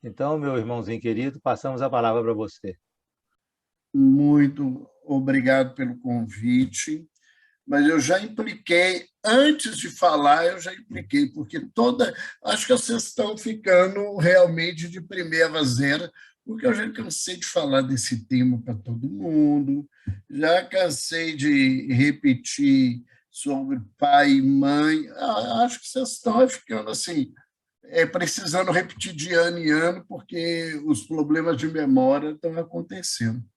Então, meu irmãozinho querido, passamos a palavra para você. Muito obrigado pelo convite, mas eu já impliquei, antes de falar, eu já impliquei, porque acho que vocês estão ficando realmente de primeira zero, porque eu já cansei de falar desse tema para todo mundo, já cansei de repetir sobre pai e mãe. Acho que vocês estão ficando assim, precisando repetir de ano em ano, porque os problemas de memória estão acontecendo.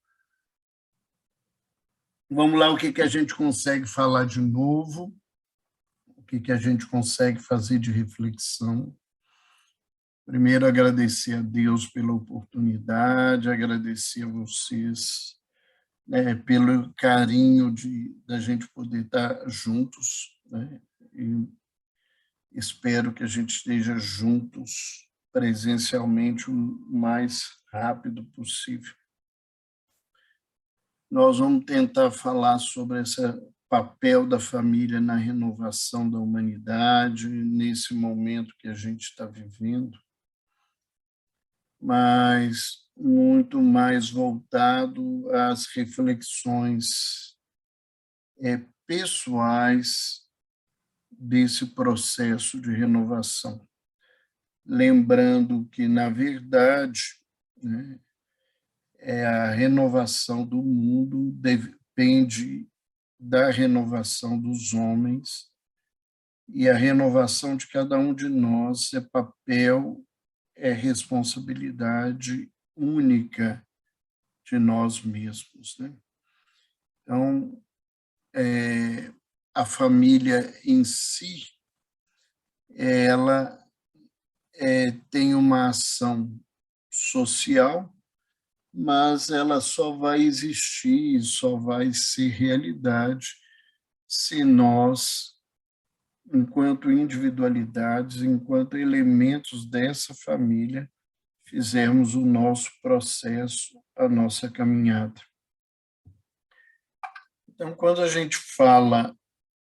Vamos lá, o que a gente consegue falar de novo, o que a gente consegue fazer de reflexão. Primeiro, agradecer a Deus pela oportunidade, agradecer a vocês, né, pelo carinho da gente poder estar juntos, né, e espero que a gente esteja juntos presencialmente o mais rápido possível. Nós vamos tentar falar sobre esse papel da família na renovação da humanidade, nesse momento que a gente está vivendo, mas muito mais voltado às reflexões pessoais desse processo de renovação. Lembrando que, na verdade, né, a renovação do mundo depende da renovação dos homens, e a renovação de cada um de nós é papel, é responsabilidade única de nós mesmos, né? Então, a família em si, ela tem uma ação social, mas ela só vai existir, só vai ser realidade se nós, enquanto individualidades, enquanto elementos dessa família, fizermos o nosso processo, a nossa caminhada. Então, quando a gente fala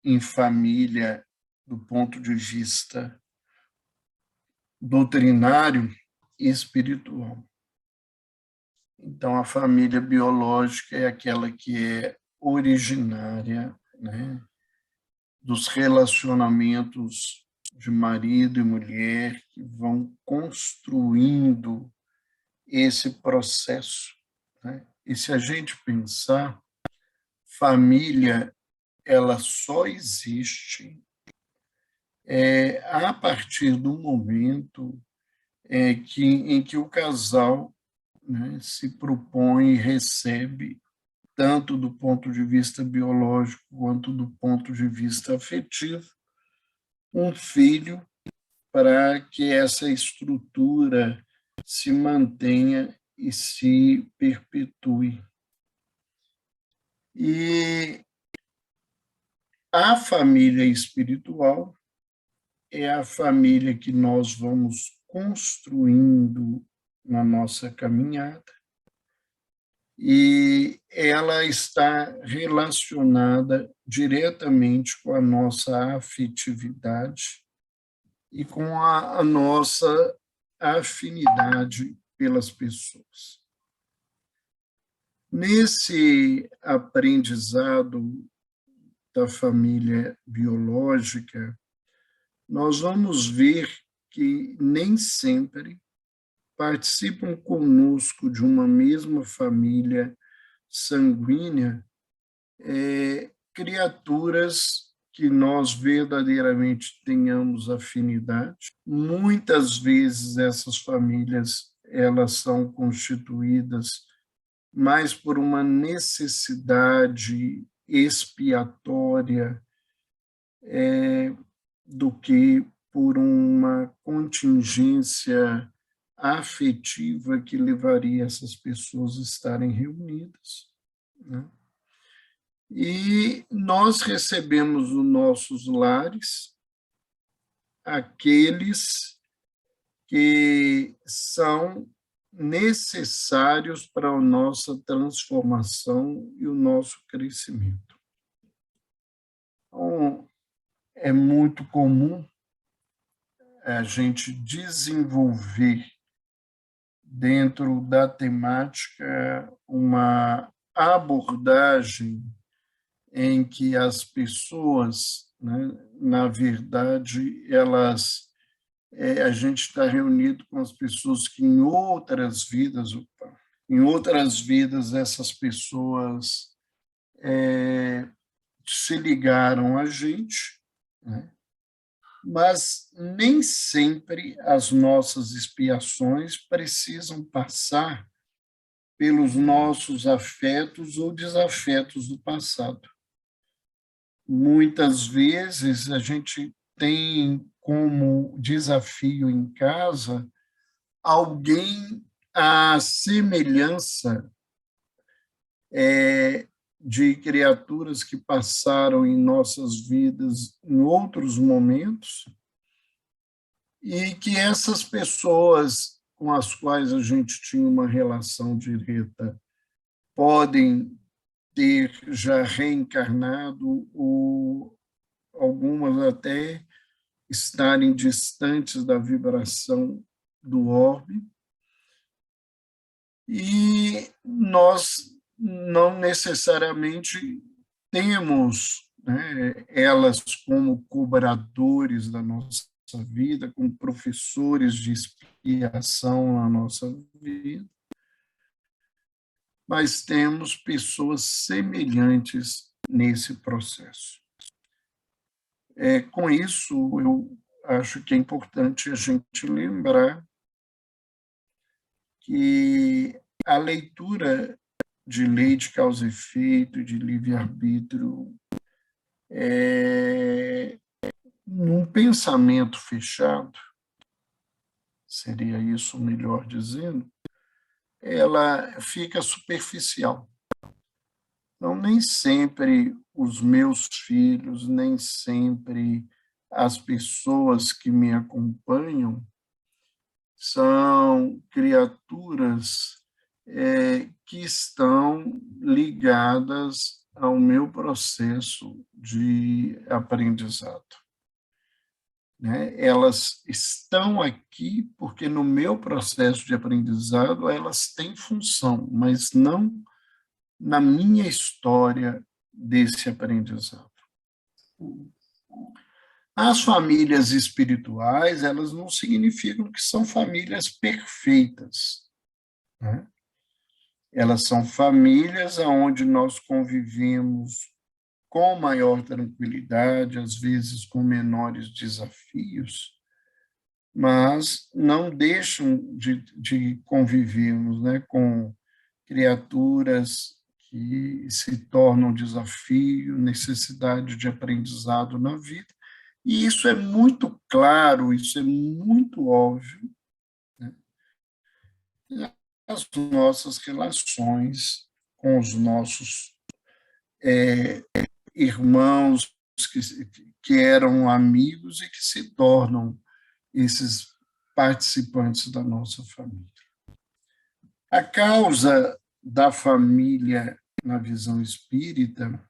em família do ponto de vista doutrinário e espiritual, então a família biológica é aquela que é originária, né, dos relacionamentos de marido e mulher que vão construindo esse processo, né? E se a gente pensar, família ela só existe a partir do momento em que o casal, né, se propõe e recebe, tanto do ponto de vista biológico quanto do ponto de vista afetivo, um filho, para que essa estrutura se mantenha e se perpetue. E a família espiritual é a família que nós vamos construindo na nossa caminhada, e ela está relacionada diretamente com a nossa afetividade e com a nossa afinidade pelas pessoas. Nesse aprendizado da família biológica, nós vamos ver que nem sempre participam conosco de uma mesma família sanguínea criaturas que nós verdadeiramente tenhamos afinidade. Muitas vezes essas famílias elas são constituídas mais por uma necessidade expiatória do que por uma contingência afetiva que levaria essas pessoas a estarem reunidas, né? E nós recebemos nos nossos lares aqueles que são necessários para a nossa transformação e o nosso crescimento. Então, é muito comum a gente desenvolver dentro da temática, uma abordagem em que as pessoas, né, na verdade, a gente está reunido com as pessoas que em outras vidas, essas pessoas se ligaram a gente, né? Mas nem sempre as nossas expiações precisam passar pelos nossos afetos ou desafetos do passado. Muitas vezes a gente tem como desafio em casa alguém à semelhança de criaturas que passaram em nossas vidas em outros momentos e que essas pessoas com as quais a gente tinha uma relação direta podem ter já reencarnado ou algumas até estarem distantes da vibração do orbe, e nós não necessariamente temos, né, elas como cobradores da nossa vida, como professores de expiação na nossa vida, mas temos pessoas semelhantes nesse processo. Com isso, eu acho que é importante a gente lembrar que a leitura de lei de causa e efeito, de livre-arbítrio, num pensamento fechado, seria isso melhor dizendo, ela fica superficial. Então, nem sempre os meus filhos, nem sempre as pessoas que me acompanham são criaturas que estão ligadas ao meu processo de aprendizado, né? Elas estão aqui porque no meu processo de aprendizado elas têm função, mas não na minha história desse aprendizado. As famílias espirituais, elas não significam que são famílias perfeitas, né? Elas são famílias onde nós convivemos com maior tranquilidade, às vezes com menores desafios, mas não deixam de convivermos, né, com criaturas que se tornam desafio, necessidade de aprendizado na vida. E isso é muito claro, isso é muito óbvio, né, nas nossas relações com os nossos irmãos que eram amigos e que se tornam esses participantes da nossa família. A causa da família na visão espírita,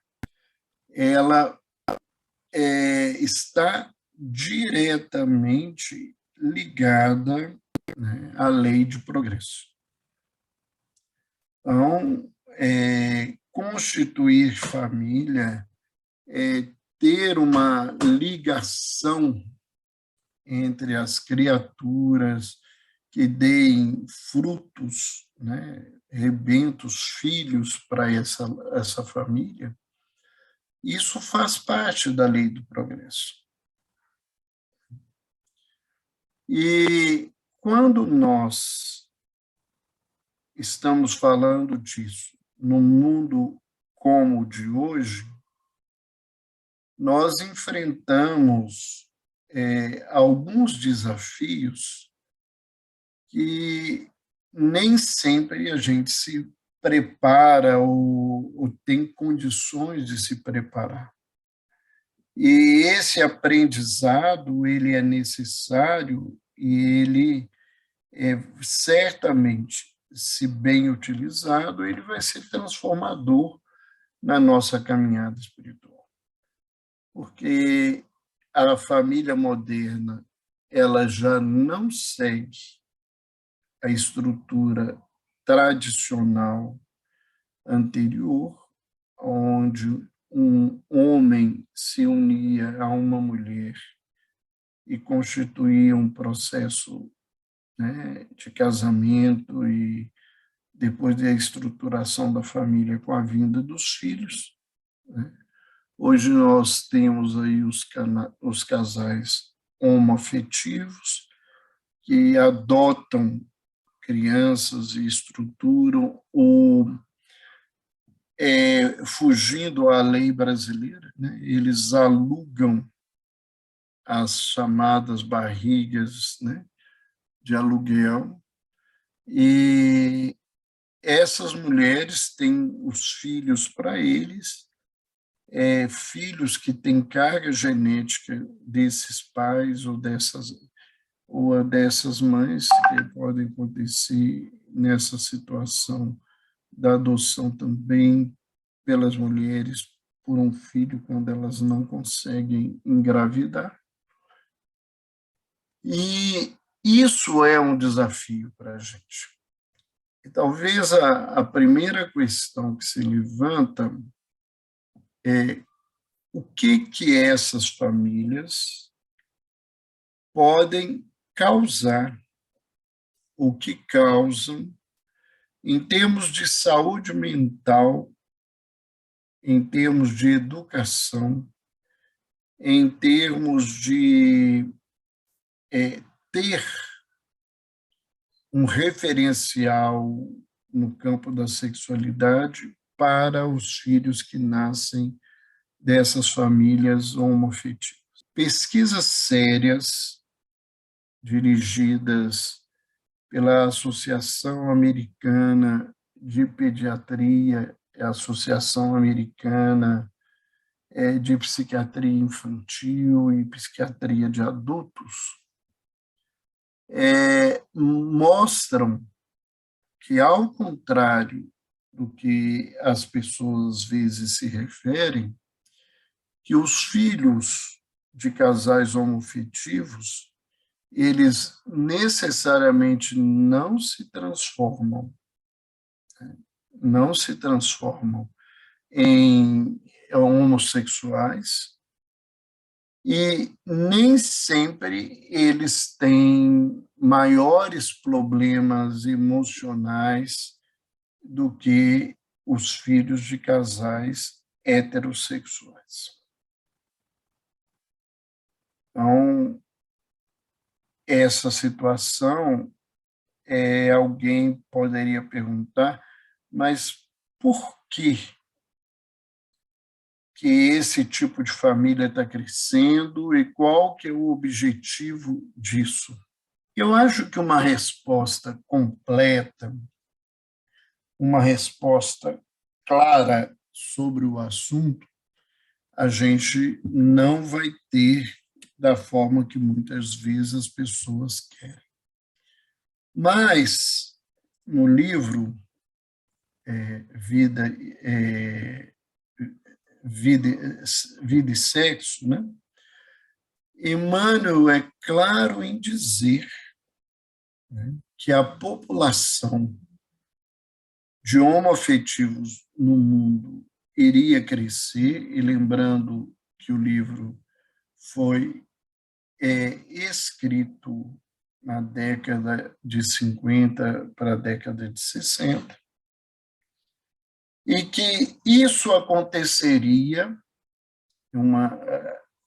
ela está diretamente ligada, né, à lei de progresso. Então, constituir família é ter uma ligação entre as criaturas que deem frutos, né, rebentos, filhos para essa família. Isso faz parte da lei do progresso. E quando nós estamos falando disso num mundo como o de hoje, nós enfrentamos alguns desafios que nem sempre a gente se prepara ou tem condições de se preparar. E esse aprendizado, ele é necessário e ele certamente, se bem utilizado, ele vai ser transformador na nossa caminhada espiritual. Porque a família moderna, ela já não segue a estrutura tradicional anterior, onde um homem se unia a uma mulher e constituía um processo, né, de casamento e depois da estruturação da família com a vinda dos filhos, né? Hoje nós temos aí os casais homoafetivos que adotam crianças e estruturam ou fugindo à lei brasileira, né? Eles alugam as chamadas barrigas, né, de aluguel, e essas mulheres têm os filhos para eles, filhos que têm carga genética desses pais ou dessas mães, que podem acontecer nessa situação da adoção também pelas mulheres por um filho quando elas não conseguem engravidar. E isso é um desafio para a gente. E talvez a primeira questão que se levanta é o que essas famílias podem causar, o que causam em termos de saúde mental, em termos de educação, em termos de ter um referencial no campo da sexualidade para os filhos que nascem dessas famílias homoafetivas. Pesquisas sérias, dirigidas pela Associação Americana de Pediatria, a Associação Americana de Psiquiatria Infantil e Psiquiatria de Adultos, mostram que, ao contrário do que as pessoas às vezes se referem, que os filhos de casais homoafetivos, eles necessariamente não se transformam em homossexuais, e nem sempre eles têm maiores problemas emocionais do que os filhos de casais heterossexuais. Então, essa situação, alguém poderia perguntar, mas por que esse tipo de família está crescendo e qual que é o objetivo disso? Eu acho que uma resposta completa, uma resposta clara sobre o assunto, a gente não vai ter da forma que muitas vezes as pessoas querem. Mas, no livro Vida e Sexo, né, Emmanuel é claro em dizer, né, que a população de homoafetivos no mundo iria crescer, e lembrando que o livro foi escrito na década de 50 para a década de 60, e que isso aconteceria,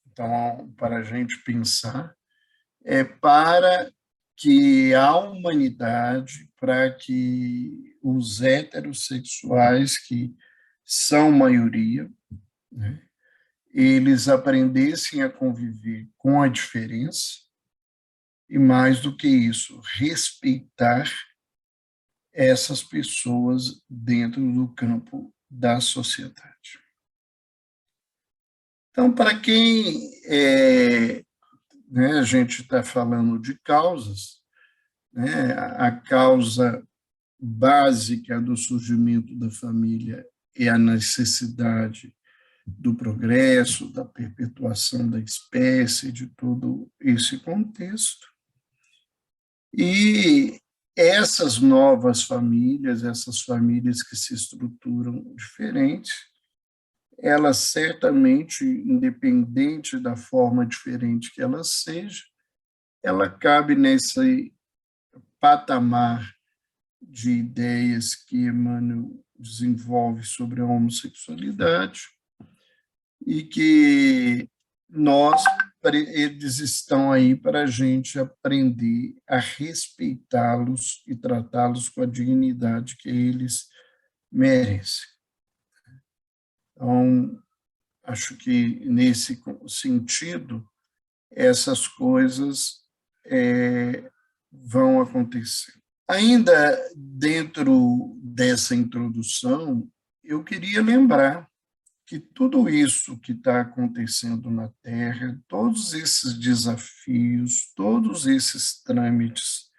então, para a gente pensar, para que a humanidade, para que os heterossexuais, que são maioria, né, eles aprendessem a conviver com a diferença e, mais do que isso, respeitar essas pessoas dentro do campo da sociedade. Então, para quem né, a gente está falando de causas, né, a causa básica do surgimento da família é a necessidade do progresso, da perpetuação da espécie, de todo esse contexto. E essas novas famílias, essas famílias que se estruturam diferentes, elas certamente, independente da forma diferente que ela seja, ela cabe nesse patamar de ideias que Emmanuel desenvolve sobre a homossexualidade e que eles estão aí para a gente aprender a respeitá-los e tratá-los com a dignidade que eles merecem. Então, acho que, nesse sentido, essas coisas vão acontecer. Ainda dentro dessa introdução, eu queria lembrar que tudo isso que está acontecendo na Terra, todos esses desafios, todos esses trâmites,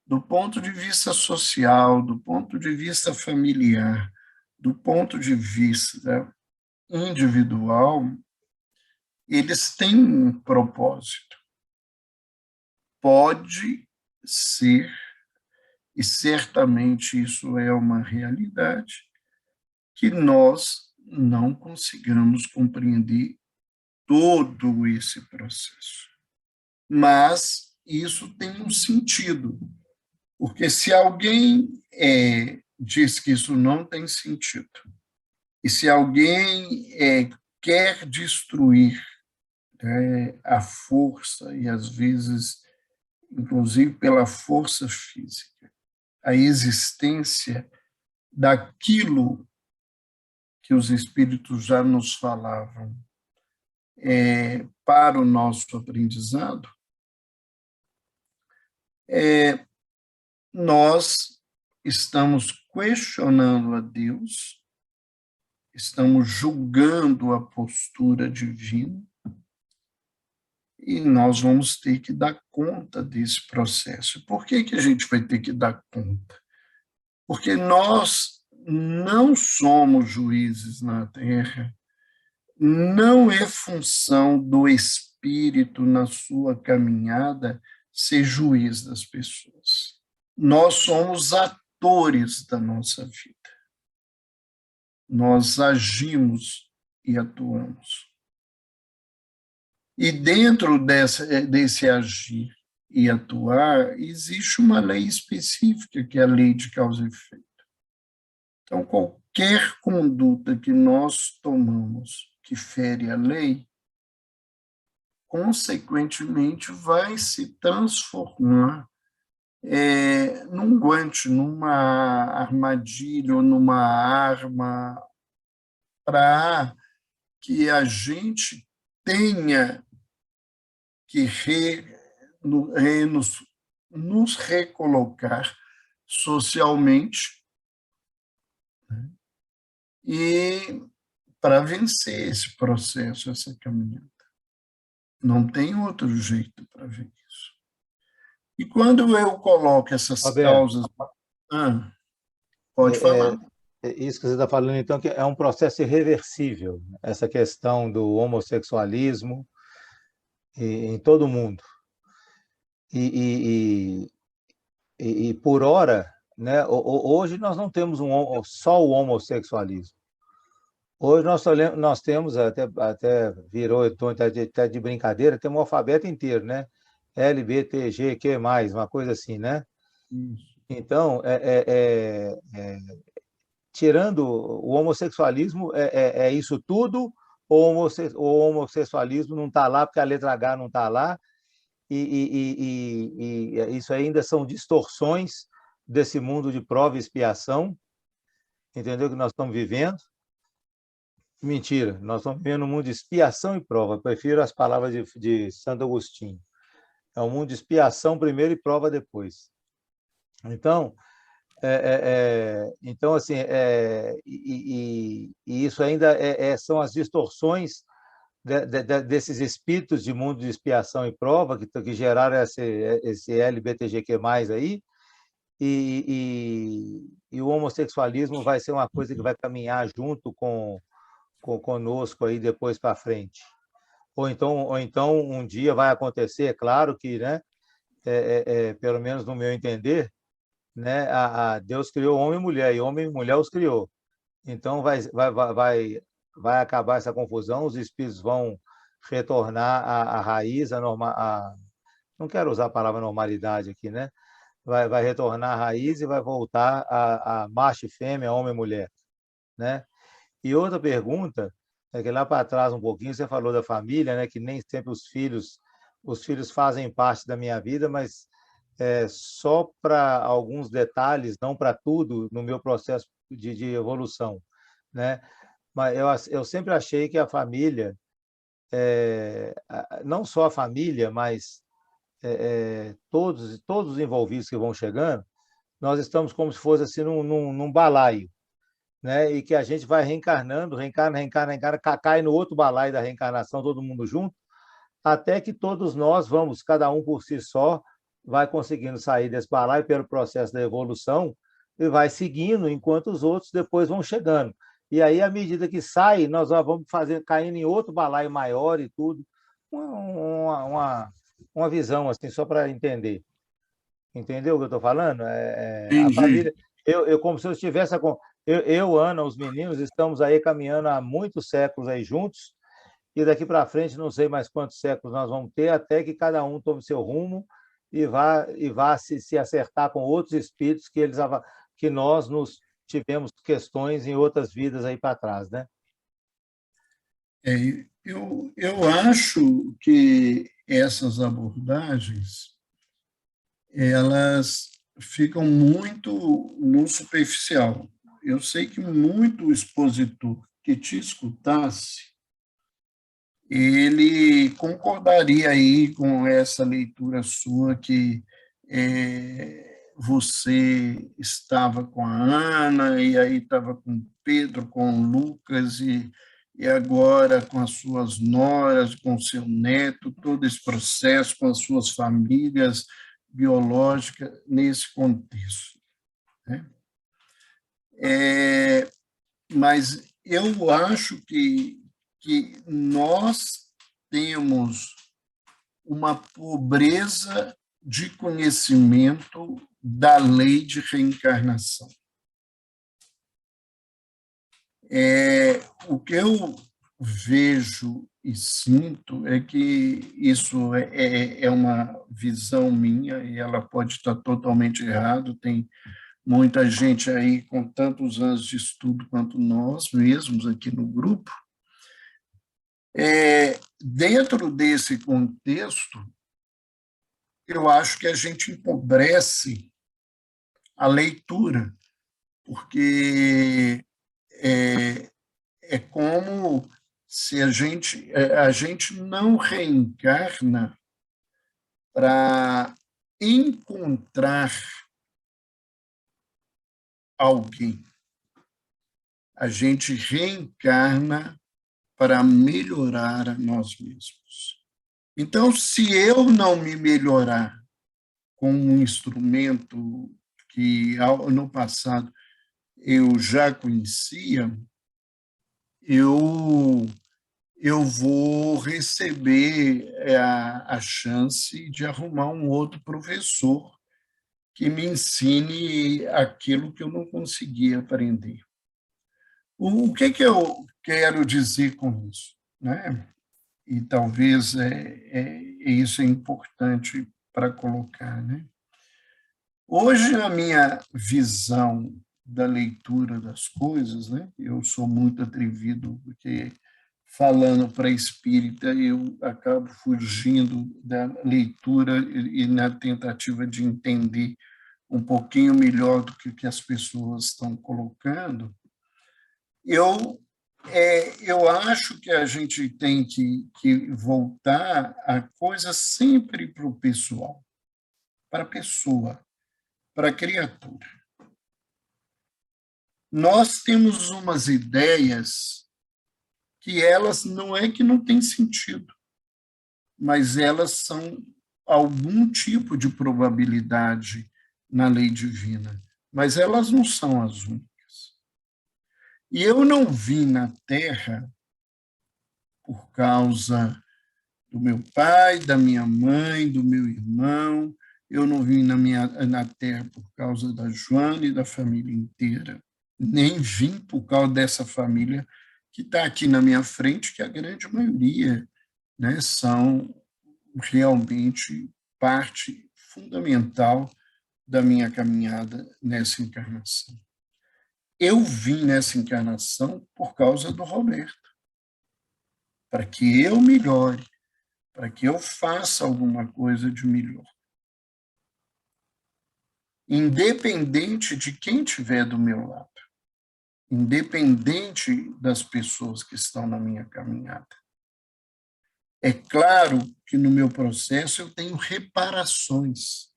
do ponto de vista social, do ponto de vista familiar, do ponto de vista individual, eles têm um propósito. Pode ser, e certamente isso é uma realidade, que nós não consigamos compreender todo esse processo. Mas isso tem um sentido, porque se alguém diz que isso não tem sentido, e se alguém quer destruir a força, e às vezes, inclusive pela força física, a existência daquilo que os espíritos já nos falavam para o nosso aprendizado, nós estamos questionando a Deus, estamos julgando a postura divina, e nós vamos ter que dar conta desse processo. Por que a gente vai ter que dar conta? Porque nós não somos juízes na Terra, não é função do espírito na sua caminhada ser juiz das pessoas. Nós somos atores da nossa vida. Nós agimos e atuamos. E dentro desse agir e atuar, existe uma lei específica, que é a lei de causa e efeito. Então, qualquer conduta que nós tomamos que fere a lei, consequentemente, vai se transformar num guante, numa armadilha ou numa arma para que a gente tenha que nos recolocar socialmente, né? E para vencer esse processo, essa caminhada. Não tem outro jeito para ver isso. E quando eu coloco essas Roberto, causas... Pode falar. isso que você está falando, então, que é um processo irreversível, essa questão do homossexualismo em todo o mundo. E por hora, né, hoje nós não temos só o homossexualismo. Hoje nós temos, até virou até de brincadeira, tem um alfabeto inteiro, né? LBTGQ+, uma coisa assim, né? Então, tirando o homossexualismo, é isso tudo, ou o homossexualismo não está lá porque a letra H não está lá, e isso ainda são distorções desse mundo de prova e expiação, entendeu? Que nós estamos vivendo. Mentira, nós estamos vivendo um mundo de expiação e prova. Eu prefiro as palavras de Santo Agostinho. É um mundo de expiação primeiro e prova depois. Então, então assim, isso ainda são as distorções desses espíritos de mundo de expiação e prova que geraram esse LBTGQ+, aí, e o homossexualismo vai ser uma coisa que vai caminhar junto conosco aí depois para frente. Ou então um dia vai acontecer, é claro que, né, pelo menos no meu entender, né? Deus criou homem e mulher, e homem e mulher os criou. Então, vai acabar essa confusão, os espíritos vão retornar à raiz, não quero usar a palavra normalidade aqui, né? Vai retornar à raiz e vai voltar a macho e fêmea, homem e mulher, né? E outra pergunta, é que lá para trás um pouquinho você falou da família, né? Que nem sempre os filhos fazem parte da minha vida, mas só para alguns detalhes, não para tudo no meu processo de evolução, né? Mas eu sempre achei que a família, não só a família, mas todos os envolvidos que vão chegando, nós estamos como se fosse assim num balaio, né? E que a gente vai reencarnando, reencarna, cai no outro balaio da reencarnação, todo mundo junto, até que todos nós vamos, cada um por si só, vai conseguindo sair desse balaio pelo processo da evolução e vai seguindo, enquanto os outros depois vão chegando. E aí, à medida que sai, nós vamos caindo em outro balaio maior e tudo. Uma visão, assim, só para entender. Entendeu o que eu estou falando? A Entendi. família, como se eu estivesse, Ana, os meninos, estamos aí caminhando há muitos séculos aí juntos, e daqui para frente não sei mais quantos séculos nós vamos ter, até que cada um tome seu rumo e vá se acertar com outros espíritos que nós nos tivemos questões em outras vidas aí para trás, né? Eu acho que essas abordagens elas ficam muito no superficial. Eu sei que muito expositor que te escutasse, ele concordaria aí com essa leitura sua que você estava com a Ana e aí estava com o Pedro, com o Lucas e agora com as suas noras, com o seu neto, todo esse processo com as suas famílias biológicas nesse contexto, né? Mas eu acho que nós temos uma pobreza de conhecimento da lei de reencarnação. O que eu vejo e sinto é que isso é uma visão minha e ela pode estar totalmente errada. Tem muita gente aí com tantos anos de estudo quanto nós mesmos aqui no grupo. Dentro desse contexto, eu acho que a gente empobrece a leitura, porque é como se a gente não reencarna para encontrar alguém. A gente reencarna para melhorar a nós mesmos. Então, se eu não me melhorar com um instrumento que no passado eu já conhecia, eu vou receber a chance de arrumar um outro professor que me ensine aquilo que eu não consegui aprender. O que eu quero dizer com isso, né? E talvez isso é importante para colocar, né? Hoje, a minha visão da leitura das coisas, né? Eu sou muito atrevido, porque falando para espírita, eu acabo fugindo da leitura e na tentativa de entender um pouquinho melhor do que as pessoas estão colocando. Eu acho que a gente tem que voltar a coisa sempre para o pessoal, para a pessoa, para a criatura. Nós temos umas ideias que elas não é que não têm sentido, mas elas são algum tipo de probabilidade na lei divina, mas elas não são as únicas. E eu não vim na Terra por causa do meu pai, da minha mãe, do meu irmão, eu não vim na Terra por causa da Joana e da família inteira, nem vim por causa dessa família que está aqui na minha frente, que a grande maioria, né, são realmente parte fundamental da minha caminhada nessa encarnação. Eu vim nessa encarnação por causa do Roberto, para que eu melhore, para que eu faça alguma coisa de melhor. Independente de quem estiver do meu lado, independente das pessoas que estão na minha caminhada. É claro que no meu processo eu tenho reparações.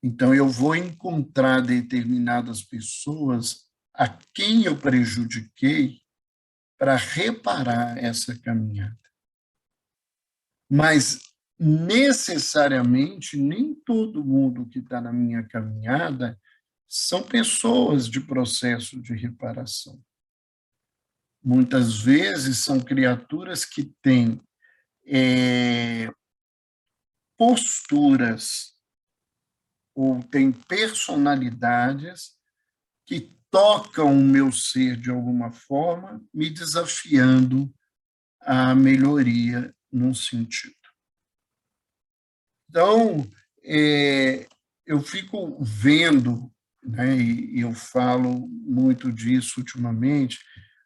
Então, eu vou encontrar determinadas pessoas a quem eu prejudiquei para reparar essa caminhada. Mas, necessariamente, nem todo mundo que está na minha caminhada são pessoas de processo de reparação. Muitas vezes são criaturas que têm posturas ou têm personalidades que tocam o meu ser de alguma forma, me desafiando à melhoria num sentido. Então, eu fico vendo, né, e eu falo muito disso ultimamente,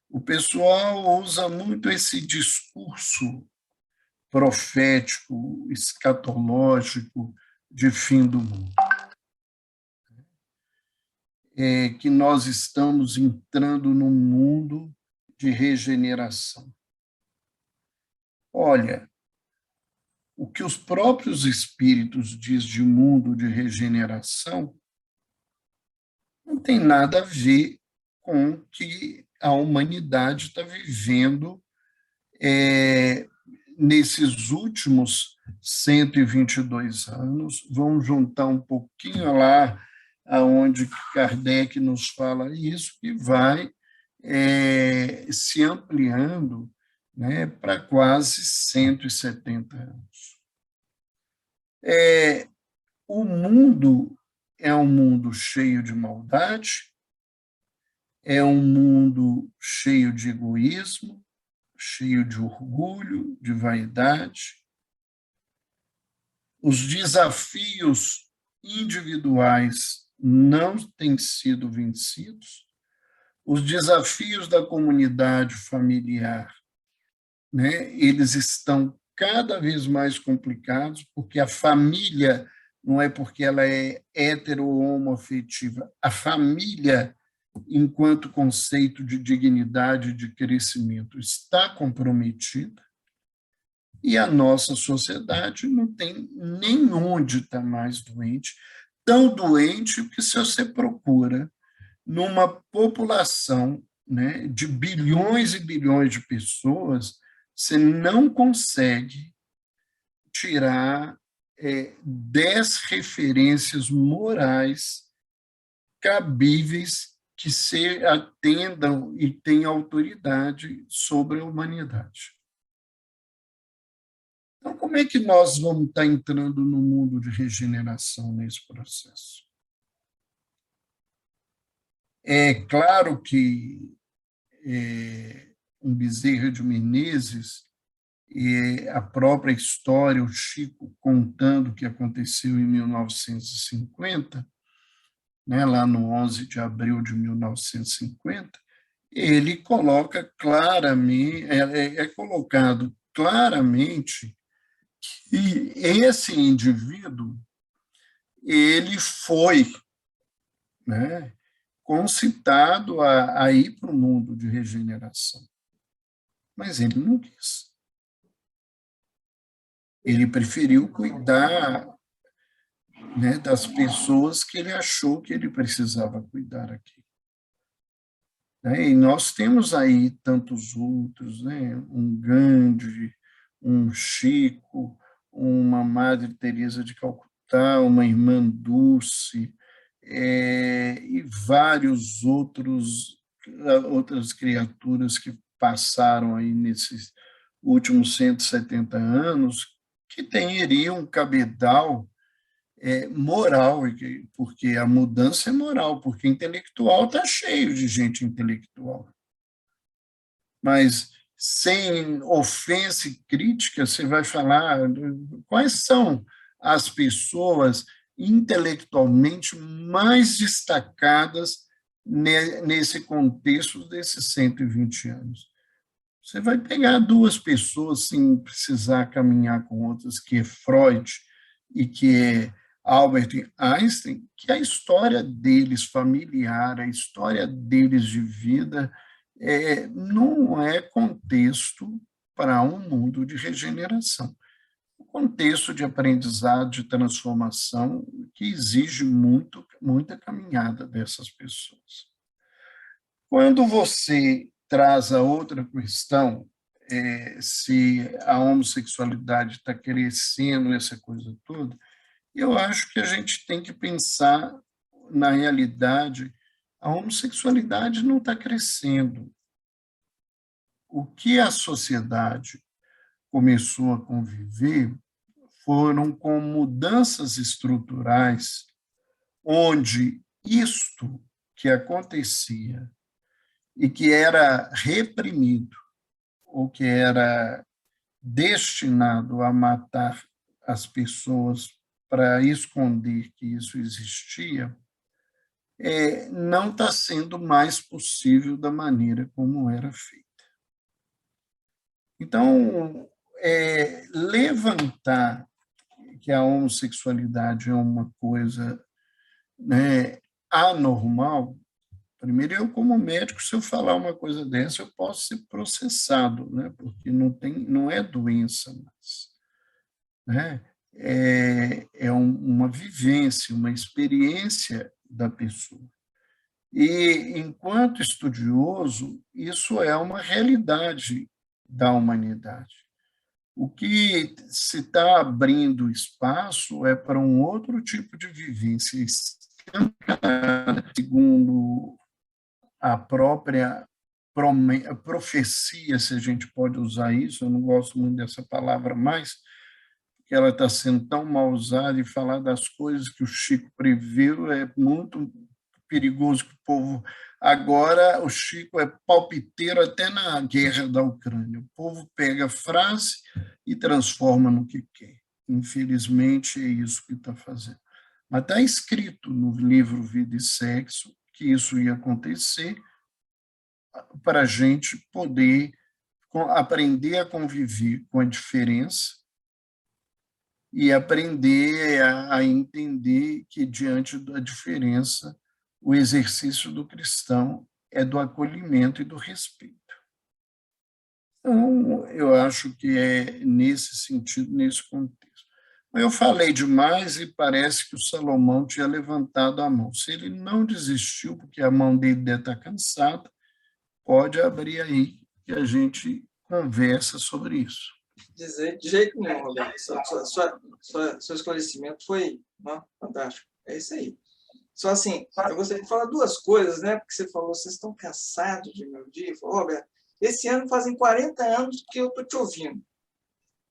o pessoal usa muito esse discurso profético, escatológico de fim do mundo. Que nós estamos entrando num mundo de regeneração. Olha, o que os próprios espíritos dizem de mundo de regeneração não tem nada a ver com o que a humanidade está vivendo nesses últimos 122 anos. Vamos juntar um pouquinho lá aonde Kardec nos fala isso, e vai se ampliando, né, para quase 170 anos. O mundo é um mundo cheio de maldade, é um mundo cheio de egoísmo, cheio de orgulho, de vaidade. Os desafios individuais não têm sido vencidos. Os desafios da comunidade familiar, né, eles estão cada vez mais complicados, porque a família não é porque ela é hetero ou homoafetiva. A família, enquanto conceito de dignidade e de crescimento, está comprometida, e a nossa sociedade não tem nem onde estar mais doente, tão doente que, se você procura numa população, né, de bilhões e bilhões de pessoas, você não consegue tirar 10 referências morais cabíveis que se atendam e tenham autoridade sobre a humanidade. Então, como é que nós vamos estar entrando no mundo de regeneração nesse processo? É claro que um Bezerra de Menezes, e a própria história, o Chico contando o que aconteceu em 1950, né, lá no 11 de abril de 1950, ele coloca claramente, é colocado claramente que esse indivíduo, ele foi, né, concitado a ir para o mundo de regeneração. Mas ele não quis. Ele preferiu cuidar, né, das pessoas que ele achou que ele precisava cuidar aqui. E nós temos aí tantos outros, né, um Gandhi, um Chico, uma Madre Teresa de Calcutá, uma Irmã Dulce, e vários outras criaturas que passaram aí nesses últimos 170 anos, que teriam um cabedal moral, porque a mudança é moral, porque intelectual está cheio de gente intelectual. Mas, sem ofensa e crítica, você vai falar quais são as pessoas intelectualmente mais destacadas nesse contexto desses 120 anos. Você vai pegar duas pessoas sem precisar caminhar com outras, que é Freud e que é Albert Einstein, que a história deles familiar, a história deles de vida, não é contexto para um mundo de regeneração. Um contexto de aprendizado, de transformação, que exige muita caminhada dessas pessoas. Quando você traz a outra questão, se a homossexualidade está crescendo, essa coisa toda, eu acho que a gente tem que pensar, na realidade, a homossexualidade não está crescendo. O que a sociedade começou a conviver foram com mudanças estruturais, onde isto que acontecia e que era reprimido, ou que era destinado a matar as pessoas para esconder que isso existia, não está sendo mais possível da maneira como era feita. Então, levantar que a homossexualidade é uma coisa, né, anormal. Primeiro, eu, como médico, se eu falar uma coisa dessa, eu posso ser processado, né? Porque não é doença mais. Né? Uma vivência, uma experiência da pessoa. E, enquanto estudioso, isso é uma realidade da humanidade. O que se está abrindo espaço é para um outro tipo de vivência, segundo a própria profecia, se a gente pode usar isso, eu não gosto muito dessa palavra mais, porque ela está sendo tão mal usada, e falar das coisas que o Chico previu é muito perigoso que o povo... Agora, o Chico é palpiteiro até na guerra da Ucrânia. O povo pega a frase e transforma no que quer. Infelizmente, é isso que está fazendo. Mas está escrito no livro Vida e Sexo que isso ia acontecer, para a gente poder aprender a conviver com a diferença e aprender a entender que, diante da diferença, o exercício do cristão é do acolhimento e do respeito. Então, eu acho que é nesse sentido, nesse contexto. Eu falei demais e parece que o Salomão tinha levantado a mão. Se ele não desistiu, porque a mão dele deve estar cansada, pode abrir aí que a gente conversa sobre isso. De jeito nenhum, Roberto. Seu esclarecimento foi fantástico. É isso aí. Só assim, eu gostaria de falar duas coisas, né? Porque você falou, vocês estão cansados de meu dia. Eu falei, Roberto, esse ano fazem 40 anos que eu estou te ouvindo.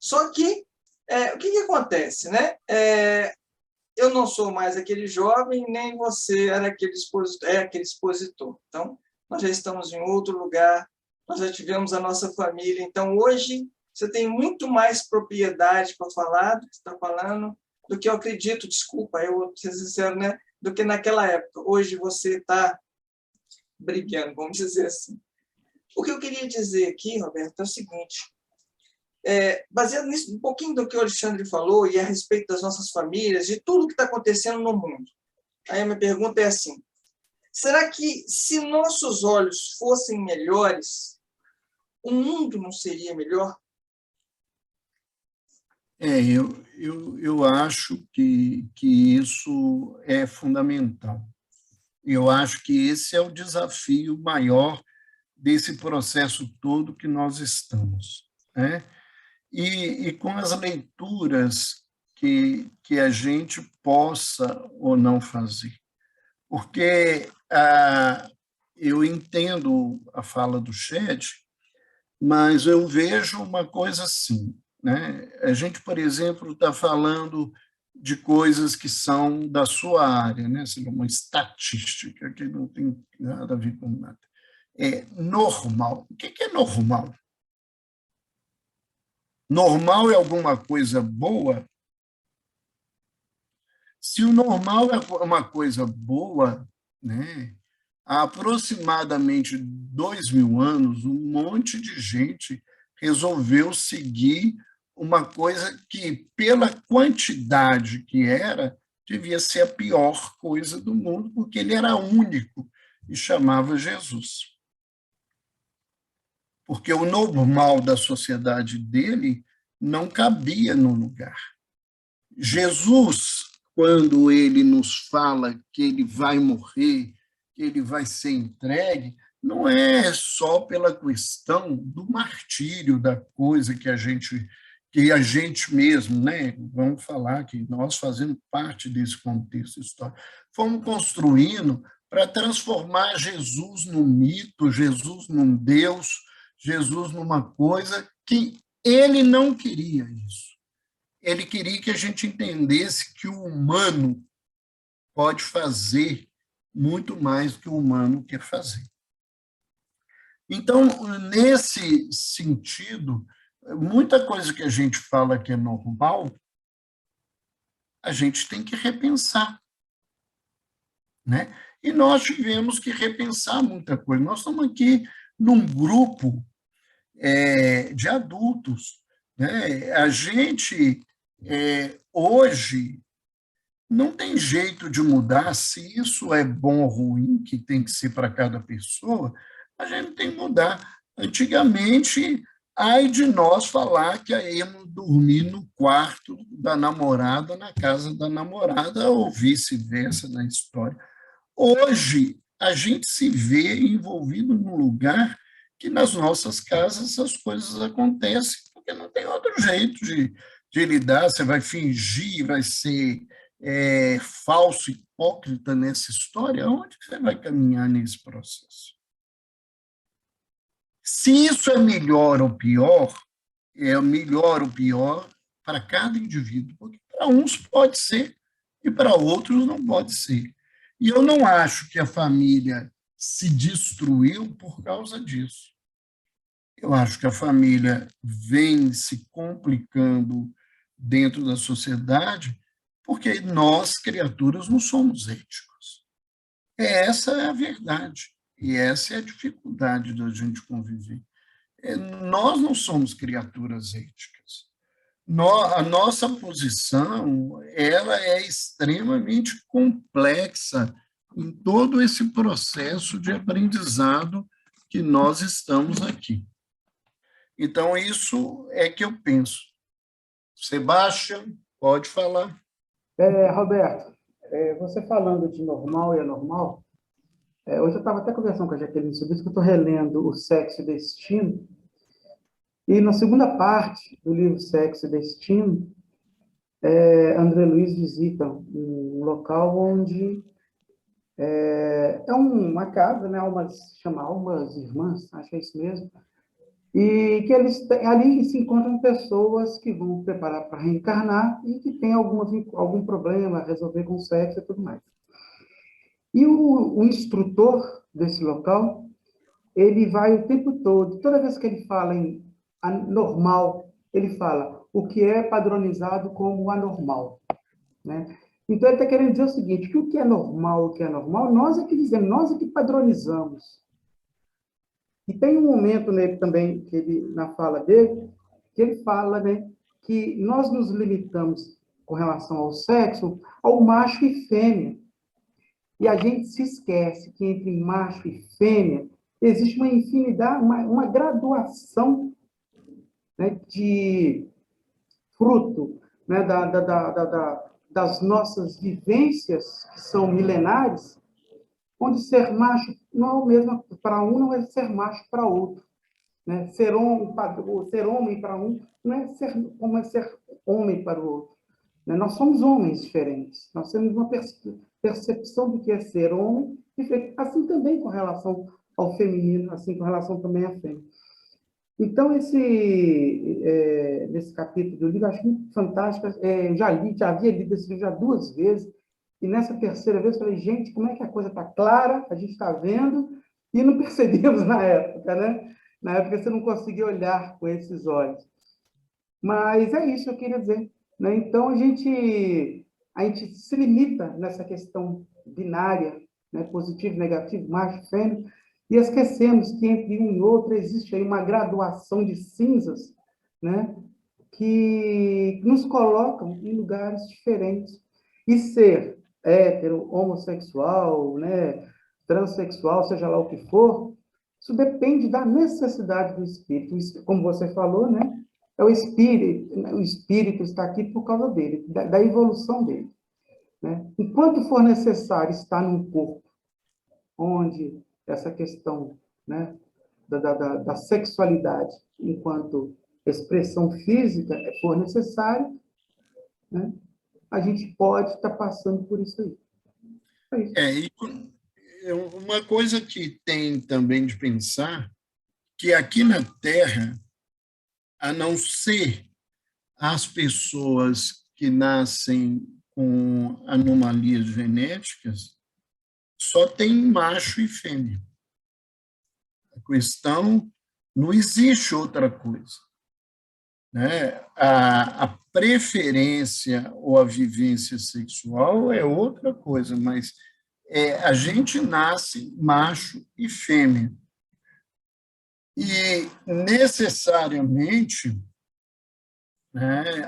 Só que, o que acontece, né? Eu não sou mais aquele jovem, nem você era aquele expositor. Então, nós já estamos em outro lugar, nós já tivemos a nossa família. Então, hoje, você tem muito mais propriedade para falar do que você está falando, do que eu acredito, desculpa, eu vou ser sincero, né? Do que naquela época. Hoje você está brigando, vamos dizer assim. O que eu queria dizer aqui, Roberto, é o seguinte, baseado nisso, um pouquinho do que o Alexandre falou, e a respeito das nossas famílias, de tudo que está acontecendo no mundo. Aí a minha pergunta é assim, será que se nossos olhos fossem melhores, o mundo não seria melhor? Eu acho que isso é fundamental. Eu acho que esse é o desafio maior desse processo todo que nós estamos, né? E com as leituras que a gente possa ou não fazer. Porque eu entendo a fala do Shed, mas eu vejo uma coisa assim, né? A gente, por exemplo, está falando de coisas que são da sua área, né? Seria uma estatística, que não tem nada a ver com nada. É normal. O que é normal? Normal é alguma coisa boa? Se o normal é uma coisa boa, né? Há aproximadamente 2.000 anos, um monte de gente resolveu seguir uma coisa que, pela quantidade que era, devia ser a pior coisa do mundo, porque ele era único e chamava Jesus. Porque o normal da sociedade dele não cabia no lugar. Jesus, quando ele nos fala que ele vai morrer, que ele vai ser entregue, não é só pela questão do martírio, da coisa que a gente mesmo, né? Vamos falar que nós fazemos parte desse contexto histórico, fomos construindo para transformar Jesus num mito, Jesus num Deus, Jesus numa coisa que ele não queria isso. Ele queria que a gente entendesse que o humano pode fazer muito mais do que o humano quer fazer. Então, nesse sentido, muita coisa que a gente fala que é normal, a gente tem que repensar, né? E nós tivemos que repensar muita coisa. Nós estamos aqui num grupo de adultos, né? A gente, hoje, não tem jeito de mudar se isso é bom ou ruim, que tem que ser para cada pessoa, a gente tem que mudar. Antigamente, ai de nós falar que íamos dormir no quarto da namorada, na casa da namorada, ou vice-versa na história. Hoje, a gente se vê envolvido num lugar que nas nossas casas essas coisas acontecem, porque não tem outro jeito de lidar. Você vai fingir, vai ser falso, hipócrita nessa história. Onde você vai caminhar nesse processo? Se isso é melhor ou pior, é melhor ou pior para cada indivíduo, porque para uns pode ser e para outros não pode ser. E eu não acho que a família se destruiu por causa disso. Eu acho que a família vem se complicando dentro da sociedade porque nós, criaturas, não somos éticos. Essa é a verdade. E essa é a dificuldade da gente conviver. Nós não somos criaturas éticas. A nossa posição ela é extremamente complexa em todo esse processo de aprendizado que nós estamos aqui. Então, isso é que eu penso. Sebastião, pode falar. Roberto, você falando de normal e anormal, hoje eu estava até conversando com a Jaqueline sobre isso, que eu estou relendo O Sexo e Destino, e na segunda parte do livro Sexo e Destino, André Luiz visita um local onde é uma casa, né, chama Almas Irmãs, acho que é isso mesmo, e que ali se encontram pessoas que vão preparar para reencarnar e que têm algum problema a resolver com o sexo e tudo mais. E o instrutor desse local, ele vai o tempo todo, toda vez que ele fala em anormal, ele fala o que é padronizado como anormal, né? Então, ele está querendo dizer o seguinte, que o que é normal, nós é que dizemos, nós é que padronizamos. E tem um momento nele também, que ele, na fala dele, que ele fala, né, que nós nos limitamos com relação ao sexo, ao macho e fêmea. E a gente se esquece que entre macho e fêmea existe uma infinidade, uma graduação, né, de fruto, né, das nossas vivências, que são milenares, onde ser macho não é o mesmo para um, não é ser macho para outro. Né? Ser homem para um não é ser como é ser homem para o outro. Né? Nós somos homens diferentes. Nós temos uma percepção do que é ser homem diferente. Assim também com relação ao feminino, assim com relação também à fêmea. Então, nesse capítulo do livro, eu acho muito fantástico. Já havia lido esse livro já 2 vezes, e nessa terceira vez falei, gente, como é que a coisa está clara, a gente está vendo, e não percebemos na época, né? Na época você não conseguia olhar com esses olhos. Mas é isso que eu queria dizer, né? Então, a gente se limita nessa questão binária, né? Positivo, negativo, macho, fêmea, e esquecemos que entre um e outro existe aí uma graduação de cinzas, né? Que nos colocam em lugares diferentes. E ser hétero, homossexual, né? Transexual, seja lá o que for, isso depende da necessidade do espírito. Como você falou, né? O espírito está aqui por causa dele, da evolução dele, né? Enquanto for necessário estar num corpo onde essa questão, né, da sexualidade, enquanto expressão física for necessária, né, a gente pode estar passando por isso aí. É isso. E uma coisa que tem também de pensar, que aqui na Terra, a não ser as pessoas que nascem com anomalias genéticas, só tem macho e fêmea. A questão, não existe outra coisa, né? A preferência ou a vivência sexual é outra coisa, mas a gente nasce macho e fêmea. E, necessariamente, né,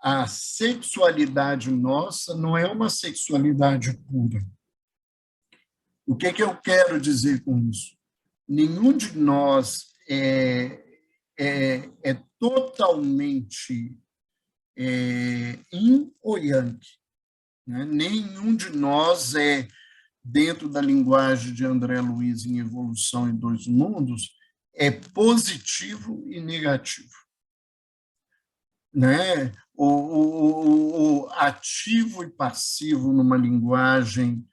a sexualidade nossa não é uma sexualidade pura. O que eu quero dizer com isso? Nenhum de nós é totalmente yin ou yang, né? Nenhum de nós é, dentro da linguagem de André Luiz em Evolução em Dois Mundos, é positivo e negativo, né? O ativo e passivo numa linguagem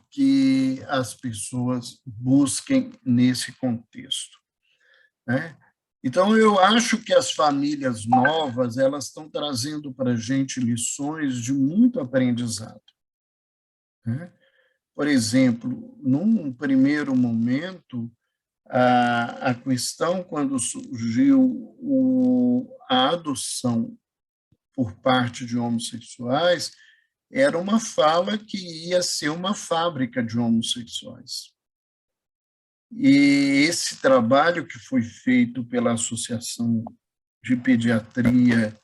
que as pessoas busquem nesse contexto, né? Então, eu acho que as famílias novas elas estão trazendo para a gente lições de muito aprendizado, né? Por exemplo, num primeiro momento, a questão, quando surgiu a adoção por parte de homossexuais, era uma fala que ia ser uma fábrica de homossexuais. E esse trabalho que foi feito pela Associação de Pediatria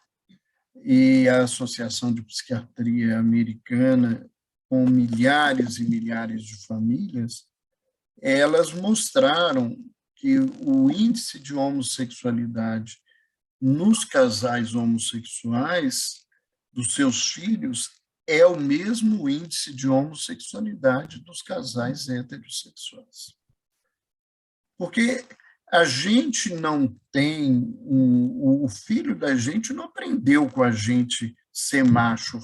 e a Associação de Psiquiatria Americana, com milhares e milhares de famílias, elas mostraram que o índice de homossexualidade nos casais homossexuais dos seus filhos é o mesmo índice de homossexualidade dos casais heterossexuais. Porque a gente não tem, o filho da gente não aprendeu com a gente ser macho,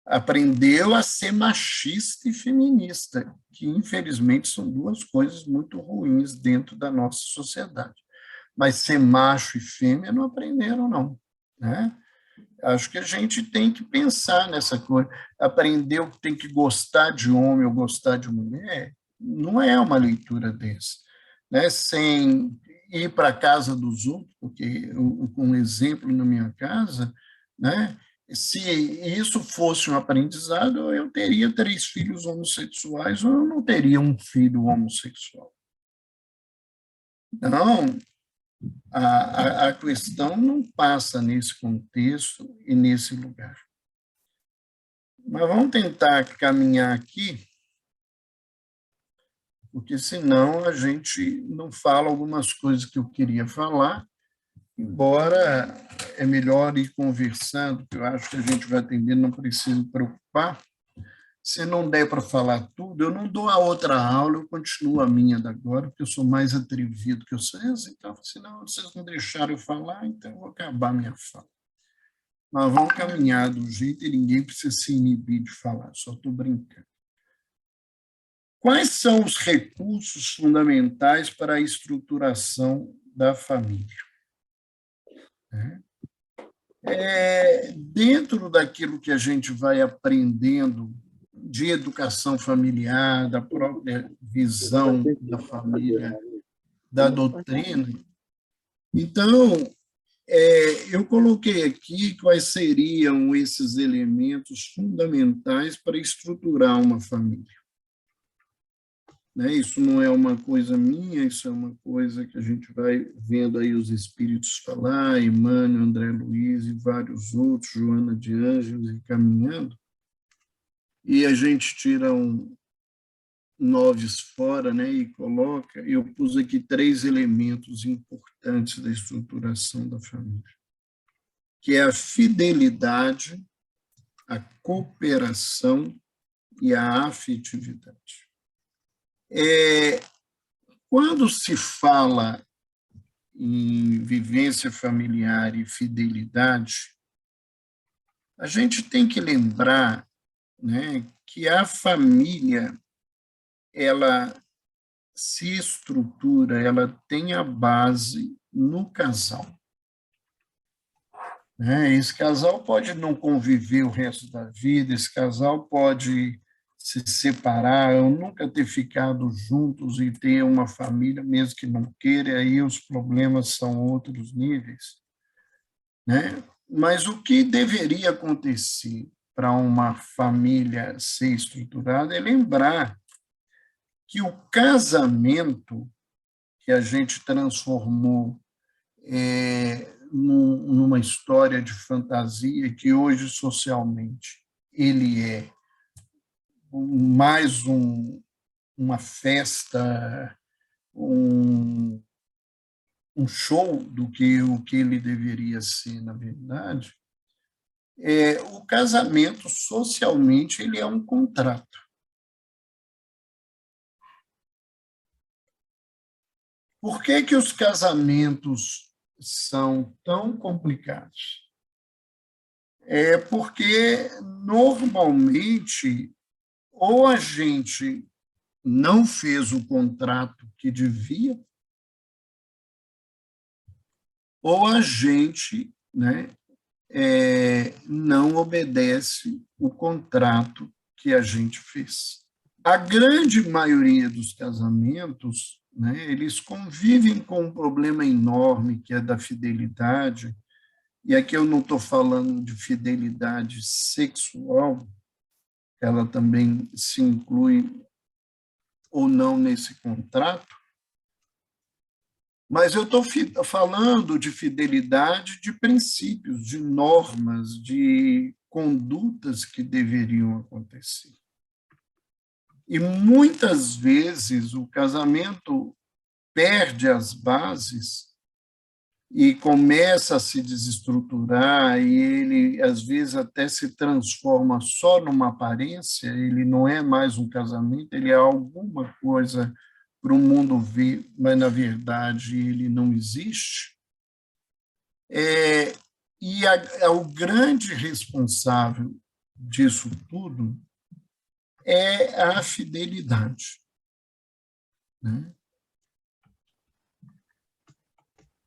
aprendeu a ser machista e feminista, que infelizmente são duas coisas muito ruins dentro da nossa sociedade. Mas ser macho e fêmea não aprenderam, não, né? Acho que a gente tem que pensar nessa coisa. Aprendeu que tem que gostar de homem ou gostar de mulher, não é uma leitura dessa, né? Sem ir para a casa dos outros, porque um exemplo na minha casa, né? Se isso fosse um aprendizado, eu teria 3 filhos homossexuais ou eu não teria um filho homossexual. Não, a questão não passa nesse contexto e nesse lugar. Mas vamos tentar caminhar aqui, porque senão a gente não fala algumas coisas que eu queria falar, embora é melhor ir conversando, que eu acho que a gente vai atender, não precisa preocupar. Se não der para falar tudo, eu não dou a outra aula, eu continuo a minha da agora, porque eu sou mais atrevido que vocês, então, senão vocês não deixaram eu falar, então eu vou acabar a minha fala. Mas vamos caminhar do jeito e ninguém precisa se inibir de falar, só estou brincando. Quais são os recursos fundamentais para a estruturação da família? Dentro daquilo que a gente vai aprendendo de educação familiar, da própria visão da família, da doutrina, então, eu coloquei aqui quais seriam esses elementos fundamentais para estruturar uma família. Isso não é uma coisa minha, isso é uma coisa que a gente vai vendo aí os espíritos falar, Emmanuel, André Luiz e vários outros, Joana de Ângeles, e caminhando, e a gente tira noves fora, e coloca, eu pus aqui 3 elementos importantes da estruturação da família, que é a fidelidade, a cooperação e a afetividade. Quando se fala em vivência familiar e fidelidade, a gente tem que lembrar, que a família ela se estrutura, ela tem a base no casal. Esse casal pode não conviver o resto da vida, esse casal pode se separar, ou nunca ter ficado juntos e ter uma família, mesmo que não queira, e aí os problemas são outros níveis. Mas o que deveria acontecer para uma família ser estruturada é lembrar que o casamento que a gente transformou numa história de fantasia, que hoje socialmente ele é mais uma festa, um show do que o que ele deveria ser, na verdade, o casamento, socialmente, ele é um contrato. Por que os casamentos são tão complicados? Porque, normalmente, ou a gente não fez o contrato que devia, ou a gente não obedece o contrato que a gente fez. A grande maioria dos casamentos, eles convivem com um problema enorme, que é da fidelidade, e aqui eu não estou falando de fidelidade sexual, ela também se inclui ou não nesse contrato, mas eu estou falando de fidelidade de princípios, de normas, de condutas que deveriam acontecer. E muitas vezes o casamento perde as bases e começa a se desestruturar, e ele, às vezes, até se transforma só numa aparência, ele não é mais um casamento, ele é alguma coisa para o mundo ver, mas, na verdade, ele não existe. O grande responsável disso tudo é a fidelidade.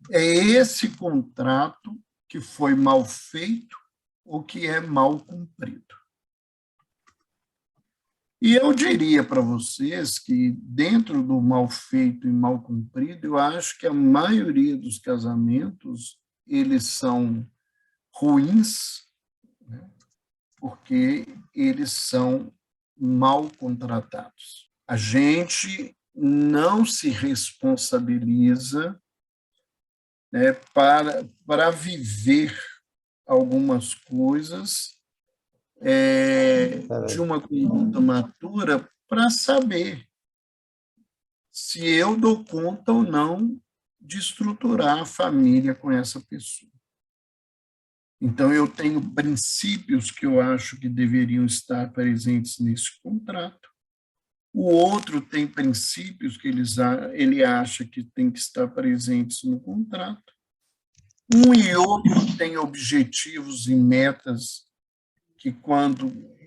É esse contrato que foi mal feito ou que é mal cumprido. E eu diria para vocês que, dentro do mal feito e mal cumprido, eu acho que a maioria dos casamentos eles são ruins, porque eles são mal contratados. A gente não se responsabiliza para viver algumas coisas de uma conduta matura, para saber se eu dou conta ou não de estruturar a família com essa pessoa. Então, eu tenho princípios que eu acho que deveriam estar presentes nesse contrato. O outro tem princípios que ele acha que tem que estar presentes no contrato. Um e outro tem objetivos e metas que,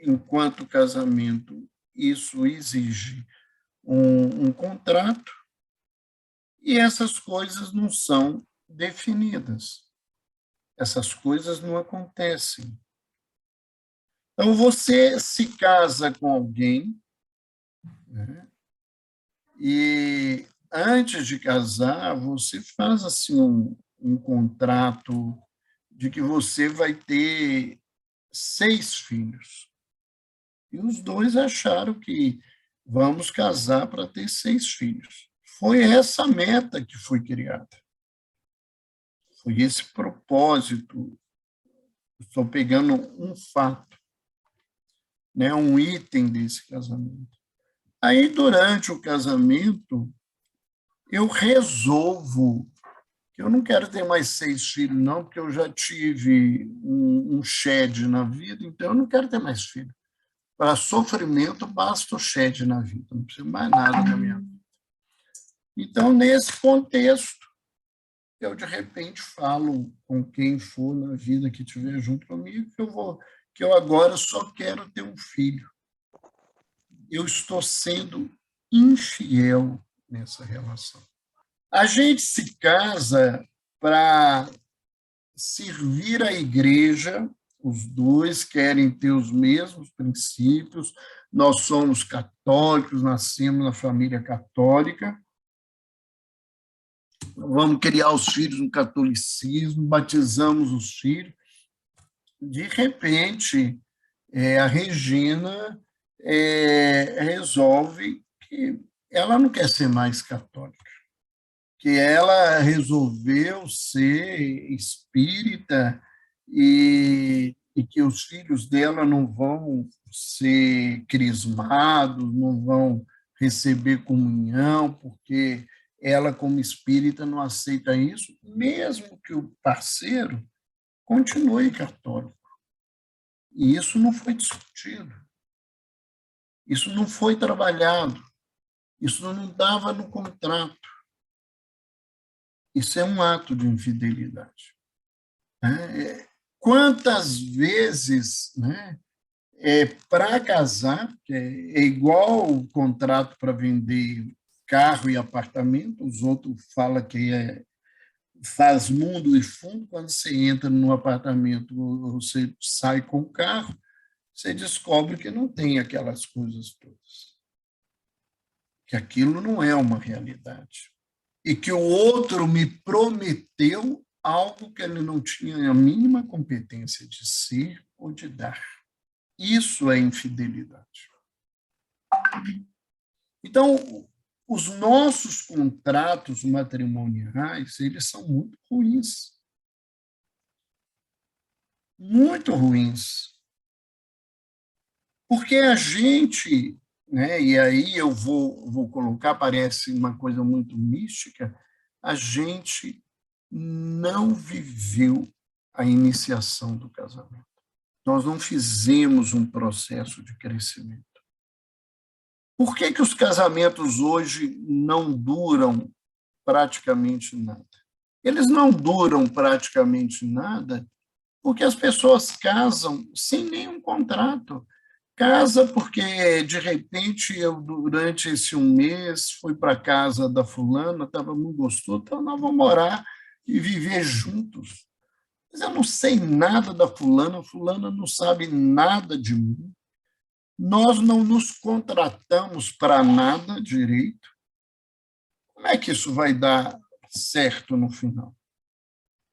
enquanto casamento, isso exige um contrato e essas coisas não são definidas. Essas coisas não acontecem. Então, você se casa com alguém, né, e antes de casar, você faz assim um contrato de que você vai ter 6 filhos. E os dois acharam que vamos casar para ter 6 filhos. Foi essa meta que foi criada. Foi esse propósito. Estou pegando um fato, né, um item desse casamento. Aí, durante o casamento, eu resolvo que eu não quero ter mais 6 filhos, não, porque eu já tive um shed na vida, então eu não quero ter mais filhos. Para sofrimento, basta o shed na vida, não preciso mais nada na minha vida. Então, nesse contexto, eu, de repente, falo com quem for na vida que estiver junto comigo que eu agora só quero ter um filho. Eu estou sendo infiel nessa relação. A gente se casa para servir a igreja, os dois querem ter os mesmos princípios, nós somos católicos, nascemos na família católica, vamos criar os filhos no catolicismo, batizamos os filhos. De repente, a Regina resolve que ela não quer ser mais católica, que ela resolveu ser espírita e que os filhos dela não vão ser crismados, não vão receber comunhão, porque ela, como espírita, não aceita isso, mesmo que o parceiro continue católico. E isso não foi discutido. Isso não foi trabalhado. Isso não estava no contrato. Isso é um ato de infidelidade. Quantas vezes, né, para casar, que é igual o contrato para vender carro e apartamento, os outros falam que faz mundo e fundo, quando você entra no apartamento, você sai com o carro, você descobre que não tem aquelas coisas todas. Que aquilo não é uma realidade. E que o outro me prometeu algo que ele não tinha a mínima competência de ser ou de dar. Isso é infidelidade. Então, os nossos contratos matrimoniais, eles são muito ruins. Muito ruins. Porque a gente, né, e aí eu vou colocar, parece uma coisa muito mística, a gente não viveu a iniciação do casamento. Nós não fizemos um processo de crescimento. Por que os casamentos hoje não duram praticamente nada? Eles não duram praticamente nada porque as pessoas casam sem nenhum contrato. Casa porque, de repente, eu, durante esse um mês, fui para a casa da fulana, estava muito gostoso, então nós vamos morar e viver juntos. Mas eu não sei nada da fulana, a fulana não sabe nada de mim. Nós não nos contratamos para nada direito. Como é que isso vai dar certo no final?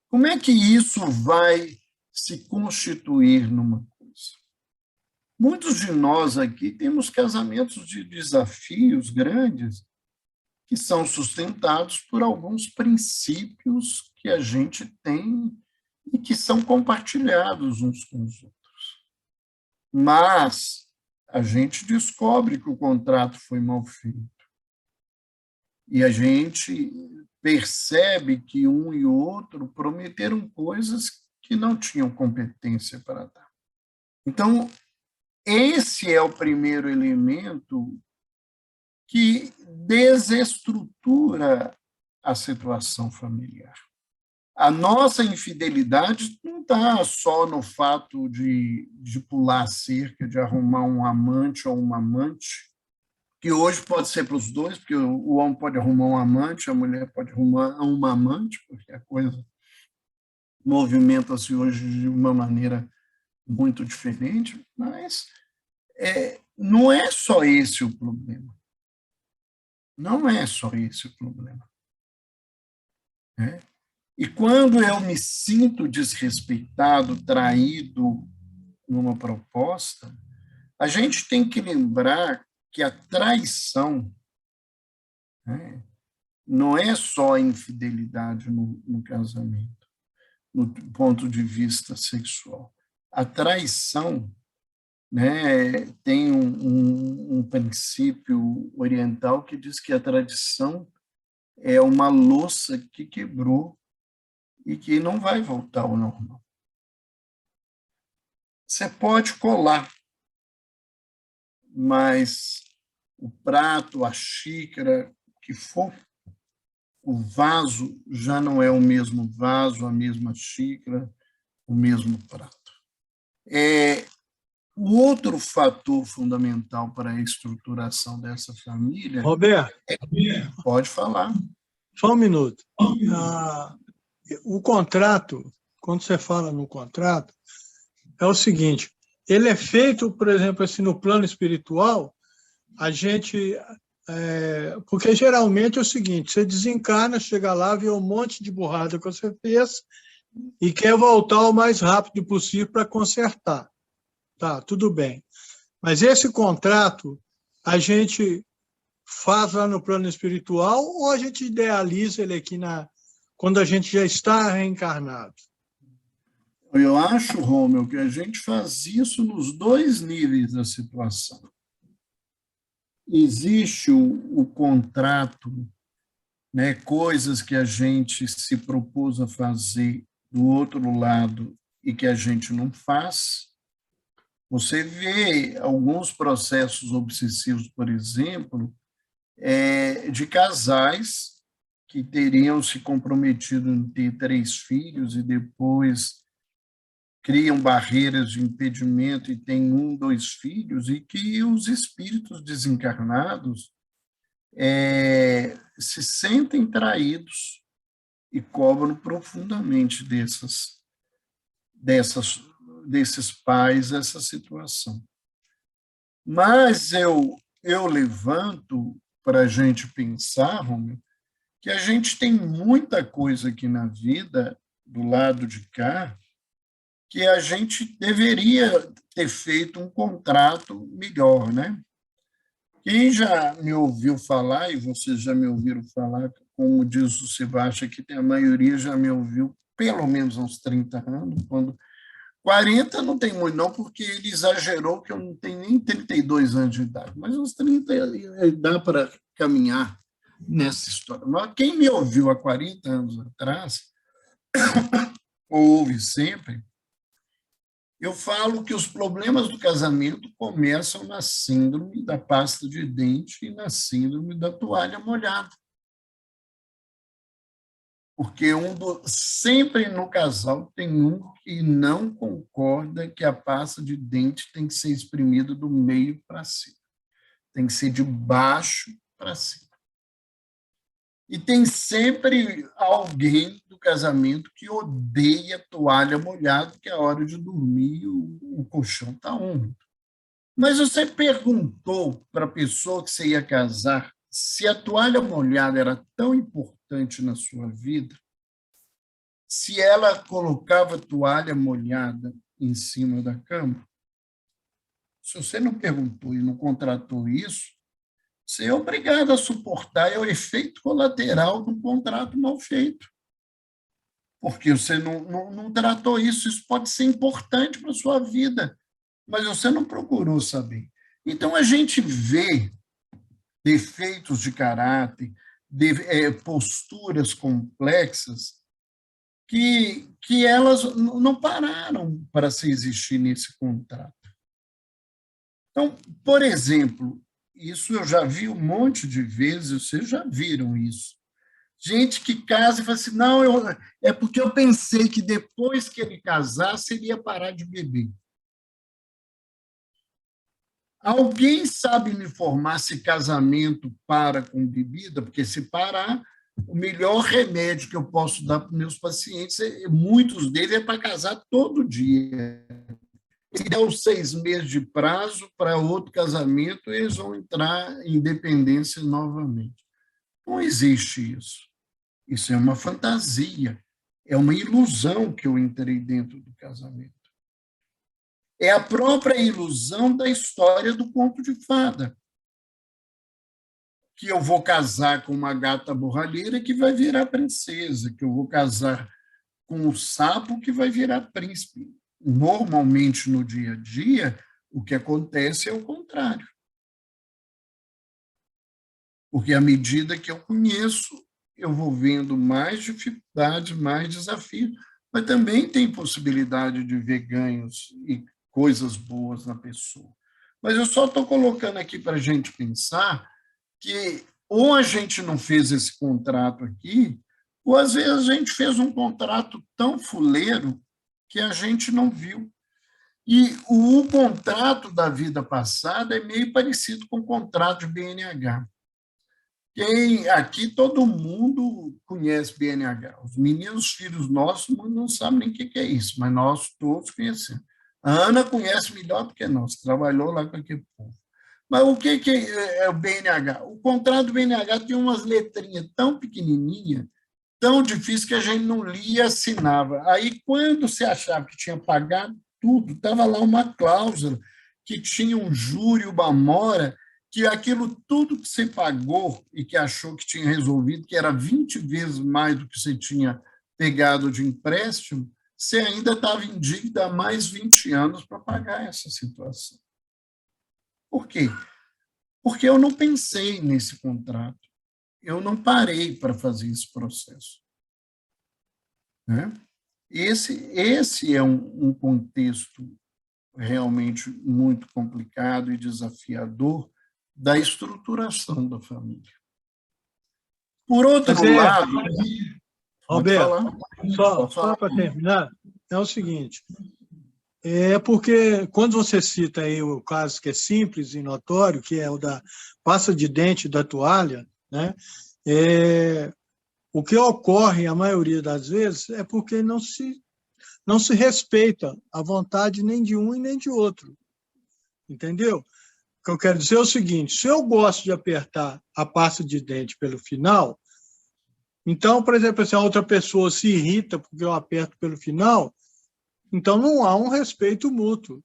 Como é que isso vai se constituir numa coisa? Muitos de nós aqui temos casamentos de desafios grandes que são sustentados por alguns princípios que a gente tem e que são compartilhados uns com os outros. Mas a gente descobre que o contrato foi mal feito. E a gente percebe que um e outro prometeram coisas que não tinham competência para dar. Então, esse é o primeiro elemento que desestrutura a situação familiar. A nossa infidelidade não está só no fato de pular a cerca, de arrumar um amante ou uma amante. que hoje pode ser para os dois, porque o homem pode arrumar um amante, a mulher pode arrumar uma amante, porque a coisa movimenta-se hoje de uma maneira muito diferente, mas não é só esse o problema. Não é só esse o problema. E quando eu me sinto desrespeitado, traído numa proposta, a gente tem que lembrar que a traição, não é só a infidelidade no casamento, no ponto de vista sexual. A traição, tem um princípio oriental que diz que a traição é uma louça que quebrou e que não vai voltar ao normal. Você pode colar, mas o prato, a xícara, o que for, o vaso já não é o mesmo vaso, a mesma xícara, o mesmo prato. O outro fator fundamental para a estruturação dessa família... Roberto, pode falar. Só um minuto. O contrato, quando você fala no contrato, é o seguinte, ele é feito, por exemplo, assim, no plano espiritual, a gente... porque geralmente é o seguinte, você desencarna, chega lá, vê um monte de burrada que você fez e quer voltar o mais rápido possível para consertar. Tá, tudo bem. Mas esse contrato a gente faz lá no plano espiritual ou a gente idealiza ele aqui quando a gente já está reencarnado? Eu acho, Rômulo, que a gente faz isso nos dois níveis da situação. Existe o contrato, coisas que a gente se propôs a fazer do outro lado e que a gente não faz. Você vê alguns processos obsessivos, por exemplo, de casais que teriam se comprometido em ter 3 filhos e depois criam barreiras de impedimento e têm 1, 2 filhos, e que os espíritos desencarnados se sentem traídos e cobram profundamente desses pais essa situação. Mas eu levanto para a gente pensar, Rômulo, que a gente tem muita coisa aqui na vida, do lado de cá, que a gente deveria ter feito um contrato melhor, Quem já me ouviu falar, e vocês já me ouviram falar, como diz o Sebastião, que a maioria já me ouviu pelo menos há uns 30 anos, 40 não tem muito não, porque ele exagerou que eu não tenho nem 32 anos de idade, mas uns 30 dá para caminhar nessa história. Mas quem me ouviu há 40 anos atrás, ouve sempre, eu falo que os problemas do casamento começam na síndrome da pasta de dente e na síndrome da toalha molhada. Porque sempre no casal tem um que não concorda que a pasta de dente tem que ser espremida do meio para cima. Tem que ser de baixo para cima. E tem sempre alguém do casamento que odeia toalha molhada, que a hora de dormir o colchão está úmido. Mas você perguntou para a pessoa que você ia casar se a toalha molhada era tão importante na sua vida, se ela colocava toalha molhada em cima da cama? Se você não perguntou e não contratou isso, você é obrigado a suportar o efeito colateral de um contrato mal feito. Porque você não tratou isso. Isso pode ser importante para a sua vida, mas você não procurou saber. Então, a gente vê defeitos de caráter, posturas complexas, que elas não pararam para se existir nesse contrato. Então, por exemplo, isso eu já vi um monte de vezes, vocês já viram isso. Gente que casa e fala assim, não, é porque eu pensei que depois que ele casasse, ele ia parar de beber. Alguém sabe me informar se casamento para com bebida? Porque se parar, o melhor remédio que eu posso dar para os meus pacientes, muitos deles, é para casar todo dia. Se der os 6 meses de prazo para outro casamento, eles vão entrar em dependência novamente. Não existe isso. Isso é uma fantasia, é uma ilusão que eu entrei dentro do casamento. É a própria ilusão da história do conto de fada. Que eu vou casar com uma gata borralheira que vai virar princesa, que eu vou casar com um sapo que vai virar príncipe. Normalmente, no dia a dia, o que acontece é o contrário. Porque, à medida que eu conheço, eu vou vendo mais dificuldades, mais desafios, mas também tem possibilidade de ver ganhos e coisas boas na pessoa. Mas eu só estou colocando aqui para a gente pensar que ou a gente não fez esse contrato aqui, ou às vezes a gente fez um contrato tão fuleiro que a gente não viu. E o contrato da vida passada é meio parecido com o contrato de BNH. Aqui todo mundo conhece BNH. Os meninos, filhos nossos, não sabem nem o que é isso, mas nós todos conhecemos. A Ana conhece melhor do que nós, trabalhou lá com aquele povo. Mas o que é o BNH? O contrato do BNH tem umas letrinhas tão pequenininhas, tão difíceis, que a gente não lia e assinava. Aí, quando você achava que tinha pagado tudo, estava lá uma cláusula que tinha um júri, uma mora, que aquilo tudo que você pagou e que achou que tinha resolvido, que era 20 vezes mais do que você tinha pegado de empréstimo, você ainda estava em dívida há mais 20 anos para pagar essa situação. Por quê? Porque eu não pensei nesse contrato. Eu não parei para fazer esse processo. Né? Esse é um contexto realmente muito complicado e desafiador da estruturação da família. Por outro lado... Roberto, só para terminar, é o seguinte, porque quando você cita aí o caso que é simples e notório, que é o da pasta de dente da toalha, né? O que ocorre a maioria das vezes é porque não se respeita a vontade nem de um e nem de outro, entendeu? O que eu quero dizer é o seguinte, se eu gosto de apertar a pasta de dente pelo final, então, por exemplo, se a outra pessoa se irrita porque eu aperto pelo final, então não há um respeito mútuo.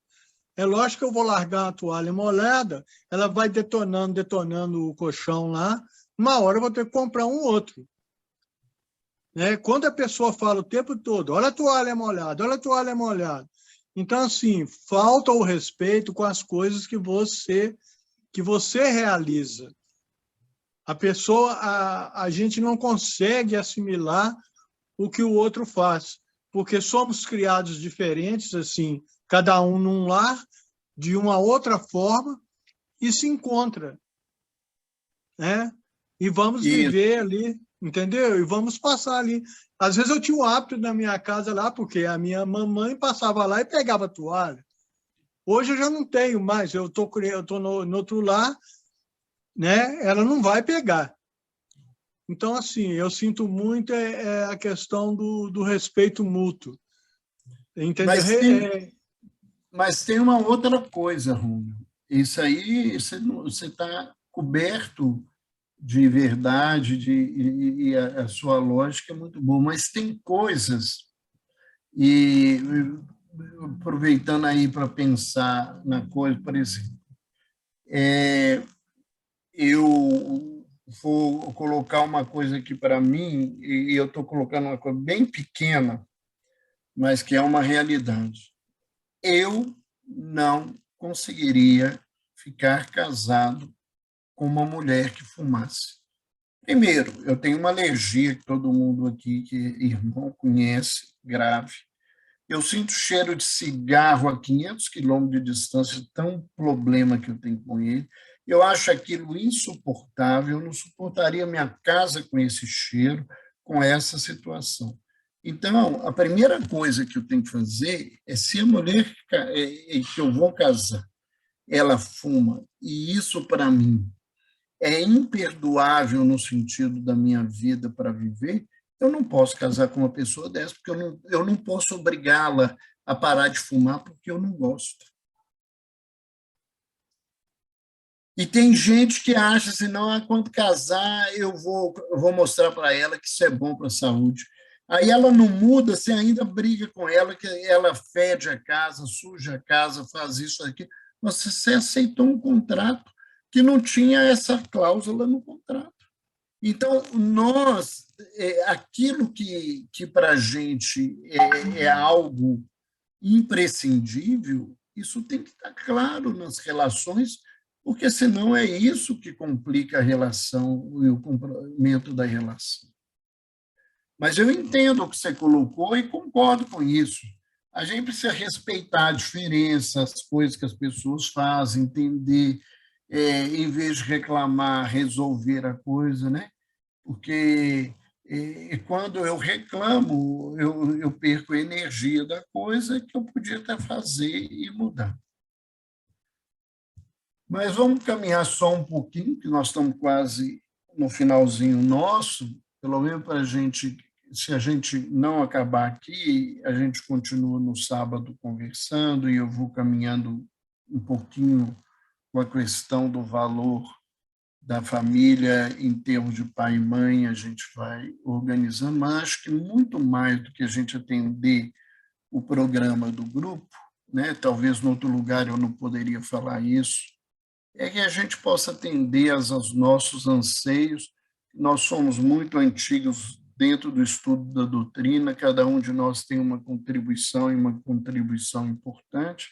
É lógico que eu vou largar a toalha molhada, ela vai detonando o colchão lá, uma hora eu vou ter que comprar um outro. Né? Quando a pessoa fala o tempo todo, olha a toalha molhada, olha a toalha molhada. Então, assim, falta o respeito com as coisas que você realiza. A pessoa, a gente não consegue assimilar o que o outro faz, porque somos criados diferentes, assim, cada um num lar, de uma outra forma, e se encontra, né? E vamos viver ali, entendeu? E vamos passar ali. Às vezes eu tinha o hábito na minha casa lá, porque a minha mamãe passava lá e pegava a toalha. Hoje eu já não tenho mais, eu tô no outro lar, né? Ela não vai pegar. Então, assim, eu sinto muito a questão do respeito mútuo. Entendeu? Mas tem uma outra coisa, Rômulo. Isso aí, você está coberto de verdade, e a sua lógica é muito boa, mas tem coisas, e aproveitando aí para pensar na coisa, por exemplo, eu vou colocar uma coisa aqui para mim, e eu estou colocando uma coisa bem pequena, mas que é uma realidade. Eu não conseguiria ficar casado com uma mulher que fumasse. Primeiro, eu tenho uma alergia que todo mundo aqui, que irmão conhece, grave. Eu sinto cheiro de cigarro a 500 quilômetros de distância, tão problema que eu tenho com ele. Eu acho aquilo insuportável, eu não suportaria minha casa com esse cheiro, com essa situação. Então, a primeira coisa que eu tenho que fazer é, se a mulher que eu vou casar, ela fuma, e isso, para mim, é imperdoável no sentido da minha vida para viver, eu não posso casar com uma pessoa dessa, porque eu não posso obrigá-la a parar de fumar porque eu não gosto. E tem gente que acha assim, não, quando casar, eu vou mostrar para ela que isso é bom para a saúde. Aí ela não muda, você ainda briga com ela, que ela fede a casa, suja a casa, faz isso aqui. Você aceitou um contrato que não tinha essa cláusula no contrato. Então, aquilo que para a gente é algo imprescindível, isso tem que estar claro nas relações, porque senão é isso que complica a relação e o cumprimento da relação. Mas eu entendo o que você colocou e concordo com isso. A gente precisa respeitar a diferença, as coisas que as pessoas fazem, entender, em vez de reclamar, resolver a coisa, né? Porque quando eu reclamo, eu perco a energia da coisa que eu podia até fazer e mudar. Mas vamos caminhar só um pouquinho, que nós estamos quase no finalzinho nosso, pelo menos para a gente, se a gente não acabar aqui, a gente continua no sábado conversando e eu vou caminhando um pouquinho com a questão do valor da família em termos de pai e mãe, a gente vai organizando, mas acho que muito mais do que a gente atender o programa do grupo, né? Talvez em outro lugar eu não poderia falar isso, é que a gente possa atender aos nossos anseios. Nós somos muito antigos dentro do estudo da doutrina, cada um de nós tem uma contribuição e uma contribuição importante,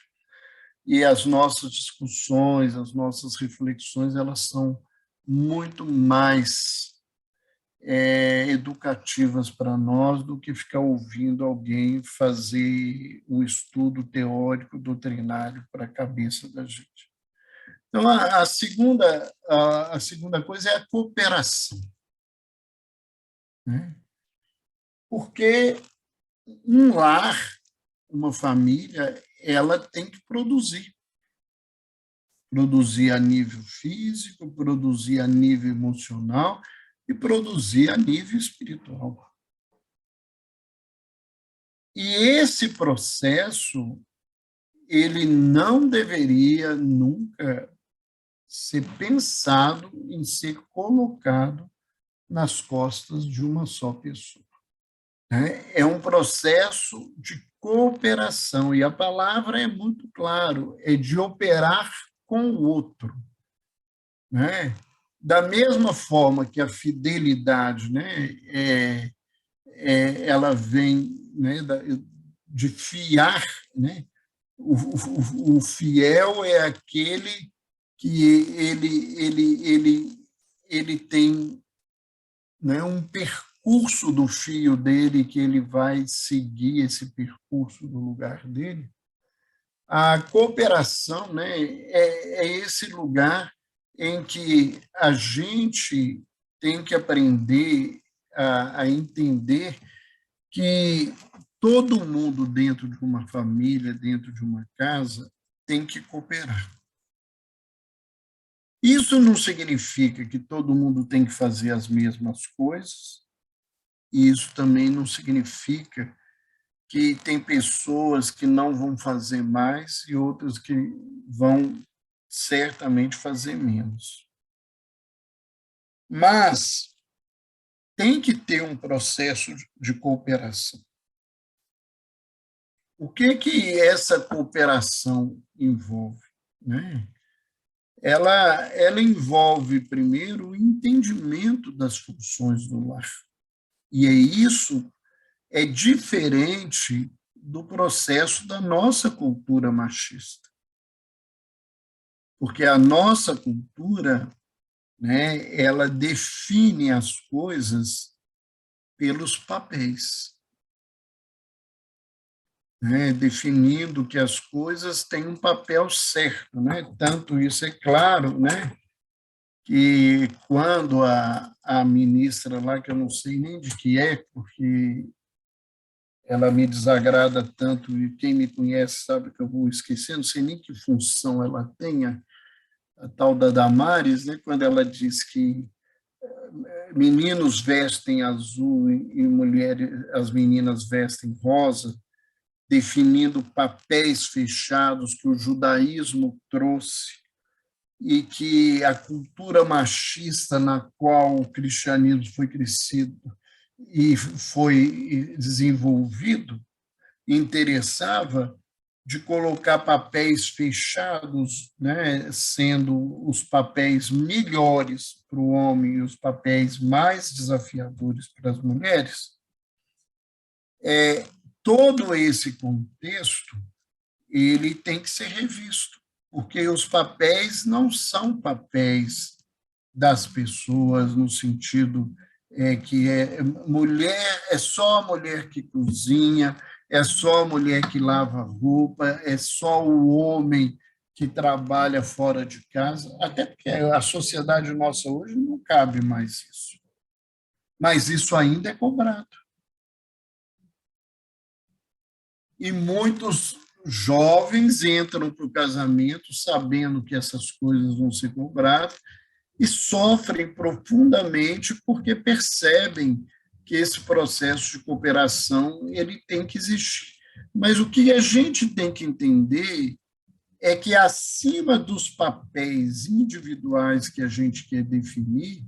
e as nossas discussões, as nossas reflexões, elas são muito mais educativas para nós do que ficar ouvindo alguém fazer um estudo teórico, doutrinário para a cabeça da gente. Então, a segunda coisa é a cooperação, né? Porque um lar, uma família, ela tem que produzir a nível físico, produzir a nível emocional e produzir a nível espiritual. E esse processo, ele não deveria nunca ser pensado em ser colocado nas costas de uma só pessoa. É um processo de cooperação, e a palavra é muito claro, é de operar com o outro, né? Da mesma forma que a fidelidade, né, ela vem, né, de fiar, né? O fiel é aquele que ele tem, né, um percurso do fio dele, que ele vai seguir esse percurso no lugar dele. A cooperação, né, é esse lugar em que a gente tem que aprender a entender que todo mundo dentro de uma família, dentro de uma casa, tem que cooperar. Isso não significa que todo mundo tem que fazer as mesmas coisas, e isso também não significa que tem pessoas que não vão fazer mais e outras que vão certamente fazer menos. Mas tem que ter um processo de cooperação. O que essa cooperação envolve, né? Ela envolve, primeiro, o entendimento das funções do lar. E isso é diferente do processo da nossa cultura machista. Porque a nossa cultura, né, ela define as coisas pelos papéis, né, definindo que as coisas têm um papel certo, né? Tanto isso é claro, né, que quando a ministra lá, que eu não sei nem de que é, porque ela me desagrada tanto, e quem me conhece sabe que eu vou esquecendo, não sei nem que função ela tenha, a tal da Damares, né, quando ela diz que meninos vestem azul e mulheres, as meninas vestem rosa, definindo papéis fechados que o judaísmo trouxe e que a cultura machista na qual o cristianismo foi crescido e foi desenvolvido interessava de colocar papéis fechados, né, sendo os papéis melhores para o homem e os papéis mais desafiadores para as mulheres. Todo esse contexto ele tem que ser revisto, porque os papéis não são papéis das pessoas no sentido que mulher é só a mulher que cozinha, é só a mulher que lava roupa, é só o homem que trabalha fora de casa, até porque a sociedade nossa hoje não cabe mais isso. Mas isso ainda é cobrado. E muitos jovens entram para o casamento sabendo que essas coisas vão ser cobradas e sofrem profundamente porque percebem que esse processo de cooperação ele tem que existir. Mas o que a gente tem que entender é que, acima dos papéis individuais que a gente quer definir,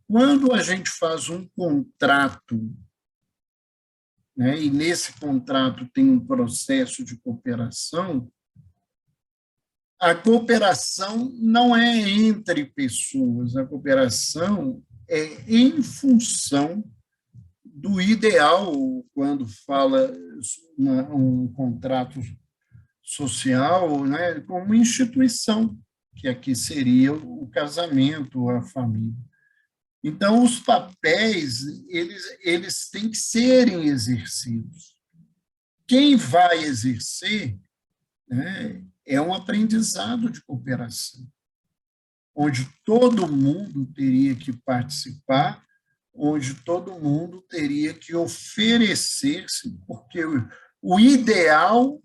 quando a gente faz um contrato, né, e nesse contrato tem um processo de cooperação, a cooperação não é entre pessoas, a cooperação é em função do ideal, quando fala um contrato social, né, como instituição, que aqui seria o casamento, a família. Então, os papéis, eles têm que serem exercidos. Quem vai exercer, né, é um aprendizado de cooperação, onde todo mundo teria que participar, onde todo mundo teria que oferecer-se, porque o ideal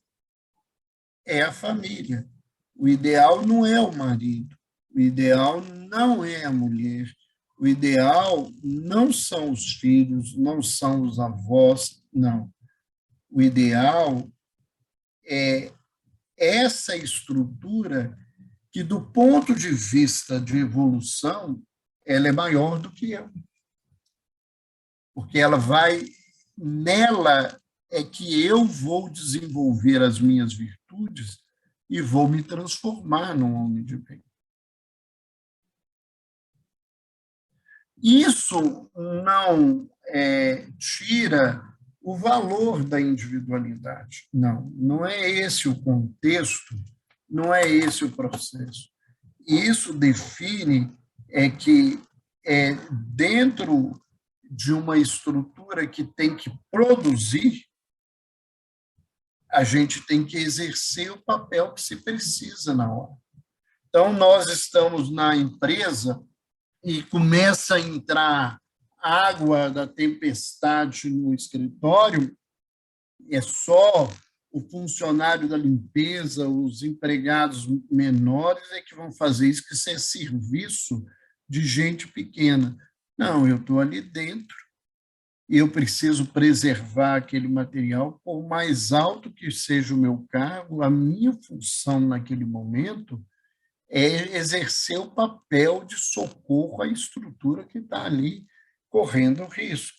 é a família, o ideal não é o marido, o ideal não é a mulher, o ideal não são os filhos, não são os avós, não. O ideal é essa estrutura que, do ponto de vista de evolução, ela é maior do que eu. Porque nela é que eu vou desenvolver as minhas virtudes e vou me transformar num homem de bem. Isso não tira o valor da individualidade. Não é esse o contexto, não é esse o processo. Isso define que dentro de uma estrutura que tem que produzir, a gente tem que exercer o papel que se precisa na hora. Então, nós estamos na empresa e começa a entrar água da tempestade no escritório, é só o funcionário da limpeza, os empregados menores é que vão fazer isso, que isso é serviço de gente pequena. Não, eu estou ali dentro e eu preciso preservar aquele material, por mais alto que seja o meu cargo, a minha função naquele momento é exercer o papel de socorro à estrutura que está ali correndo risco.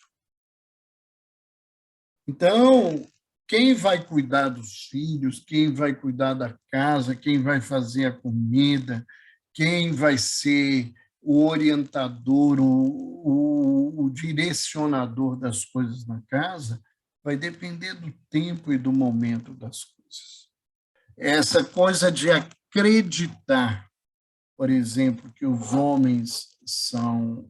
Então, quem vai cuidar dos filhos, quem vai cuidar da casa, quem vai fazer a comida, quem vai ser o orientador, o direcionador das coisas na casa, vai depender do tempo e do momento das coisas. Essa coisa de acreditar, por exemplo, que os homens são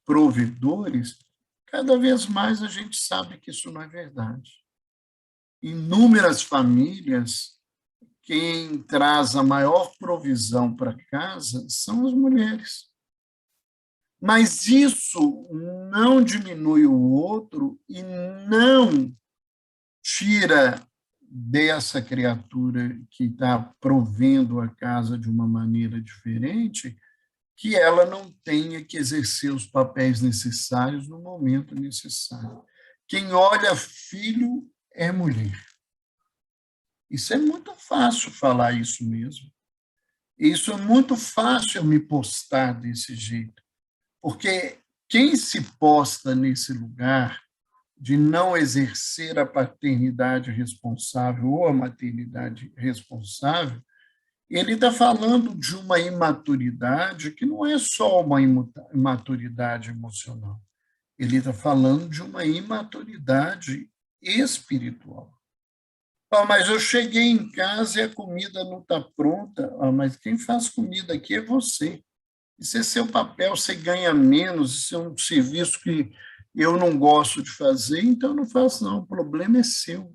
provedores, cada vez mais a gente sabe que isso não é verdade. Inúmeras famílias, quem traz a maior provisão para casa são as mulheres. Mas isso não diminui o outro e não tira dessa criatura que está provendo a casa de uma maneira diferente, que ela não tenha que exercer os papéis necessários no momento necessário. Quem olha filho é mulher. Isso é muito fácil falar isso mesmo. Isso é muito fácil me postar desse jeito, porque quem se posta nesse lugar de não exercer a paternidade responsável ou a maternidade responsável, ele está falando de uma imaturidade que não é só uma imaturidade emocional, ele está falando de uma imaturidade espiritual. Mas eu cheguei em casa e a comida não está pronta. Mas quem faz comida aqui é você. Isso é seu papel, você ganha menos, isso é um serviço que eu não gosto de fazer, então eu não faço, não. O problema é seu.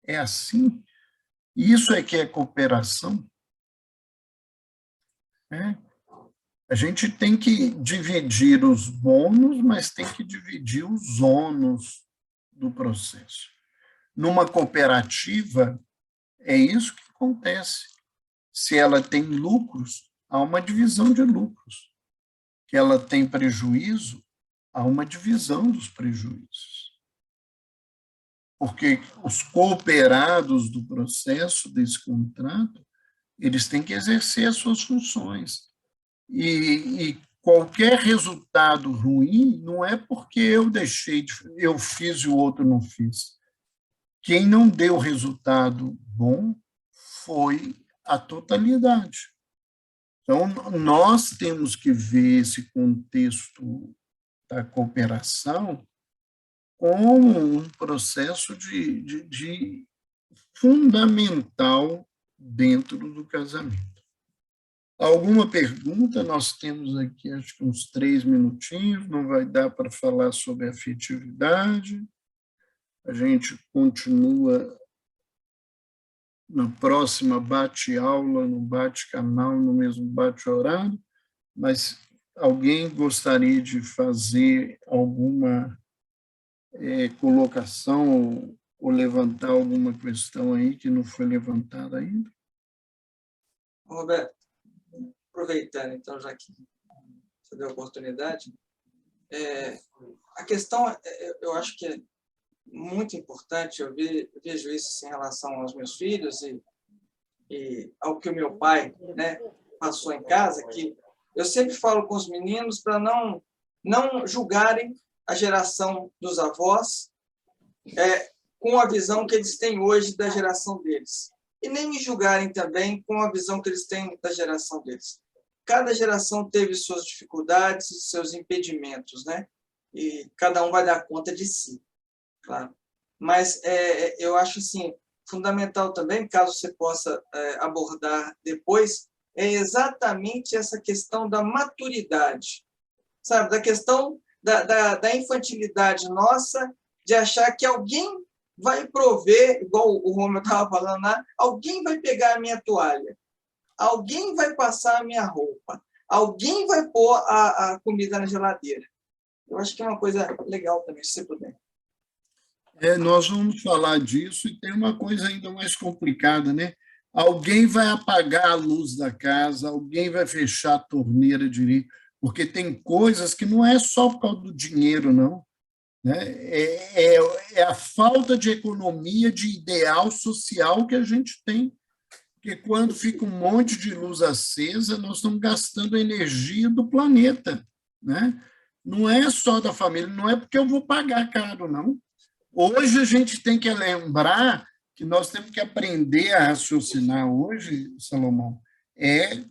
É assim. Isso é que é cooperação. A gente tem que dividir os bônus, mas tem que dividir os ônus do processo. Numa cooperativa, é isso que acontece. Se ela tem lucros, há uma divisão de lucros. Que ela tem prejuízo, há uma divisão dos prejuízos. Porque os cooperados do processo desse contrato, eles têm que exercer as suas funções. E qualquer resultado ruim não é porque eu fiz e o outro não fiz. Quem não deu resultado bom foi a totalidade. Então, nós temos que ver esse contexto da cooperação como um processo de fundamental dentro do casamento. Alguma pergunta? Nós temos aqui, acho que uns 3 minutinhos, não vai dar para falar sobre afetividade. A gente continua na próxima bate-aula, no bate-canal, no mesmo bate-horário, mas alguém gostaria de fazer alguma colocação ou levantar alguma questão aí que não foi levantada ainda? Roberto, aproveitando, então, já que você deu a oportunidade, a questão, eu acho que é muito importante, eu vejo isso em relação aos meus filhos e ao que o meu pai, né, passou em casa, que eu sempre falo com os meninos para não julgarem a geração dos avós com a visão que eles têm hoje da geração deles. E nem me julgarem também com a visão que eles têm da geração deles. Cada geração teve suas dificuldades e seus impedimentos, né? E cada um vai dar conta de si, claro. Mas eu acho assim, fundamental também, caso você possa abordar depois, é exatamente essa questão da maturidade, sabe? Da questão da infantilidade nossa, de achar que alguém vai prover, igual o Romeu estava falando lá, alguém vai pegar a minha toalha, alguém vai passar a minha roupa, alguém vai pôr a comida na geladeira. Eu acho que é uma coisa legal também, se você puder. Nós vamos falar disso e tem uma coisa ainda mais complicada, né? Alguém vai apagar a luz da casa, alguém vai fechar a torneira direito, porque tem coisas que não é só por causa do dinheiro, não. Né? É a falta de economia, de ideal social que a gente tem. Porque quando fica um monte de luz acesa, nós estamos gastando a energia do planeta. Né? Não é só da família, não é porque eu vou pagar caro, não. Hoje a gente tem que lembrar que nós temos que aprender a raciocinar hoje, Salomão,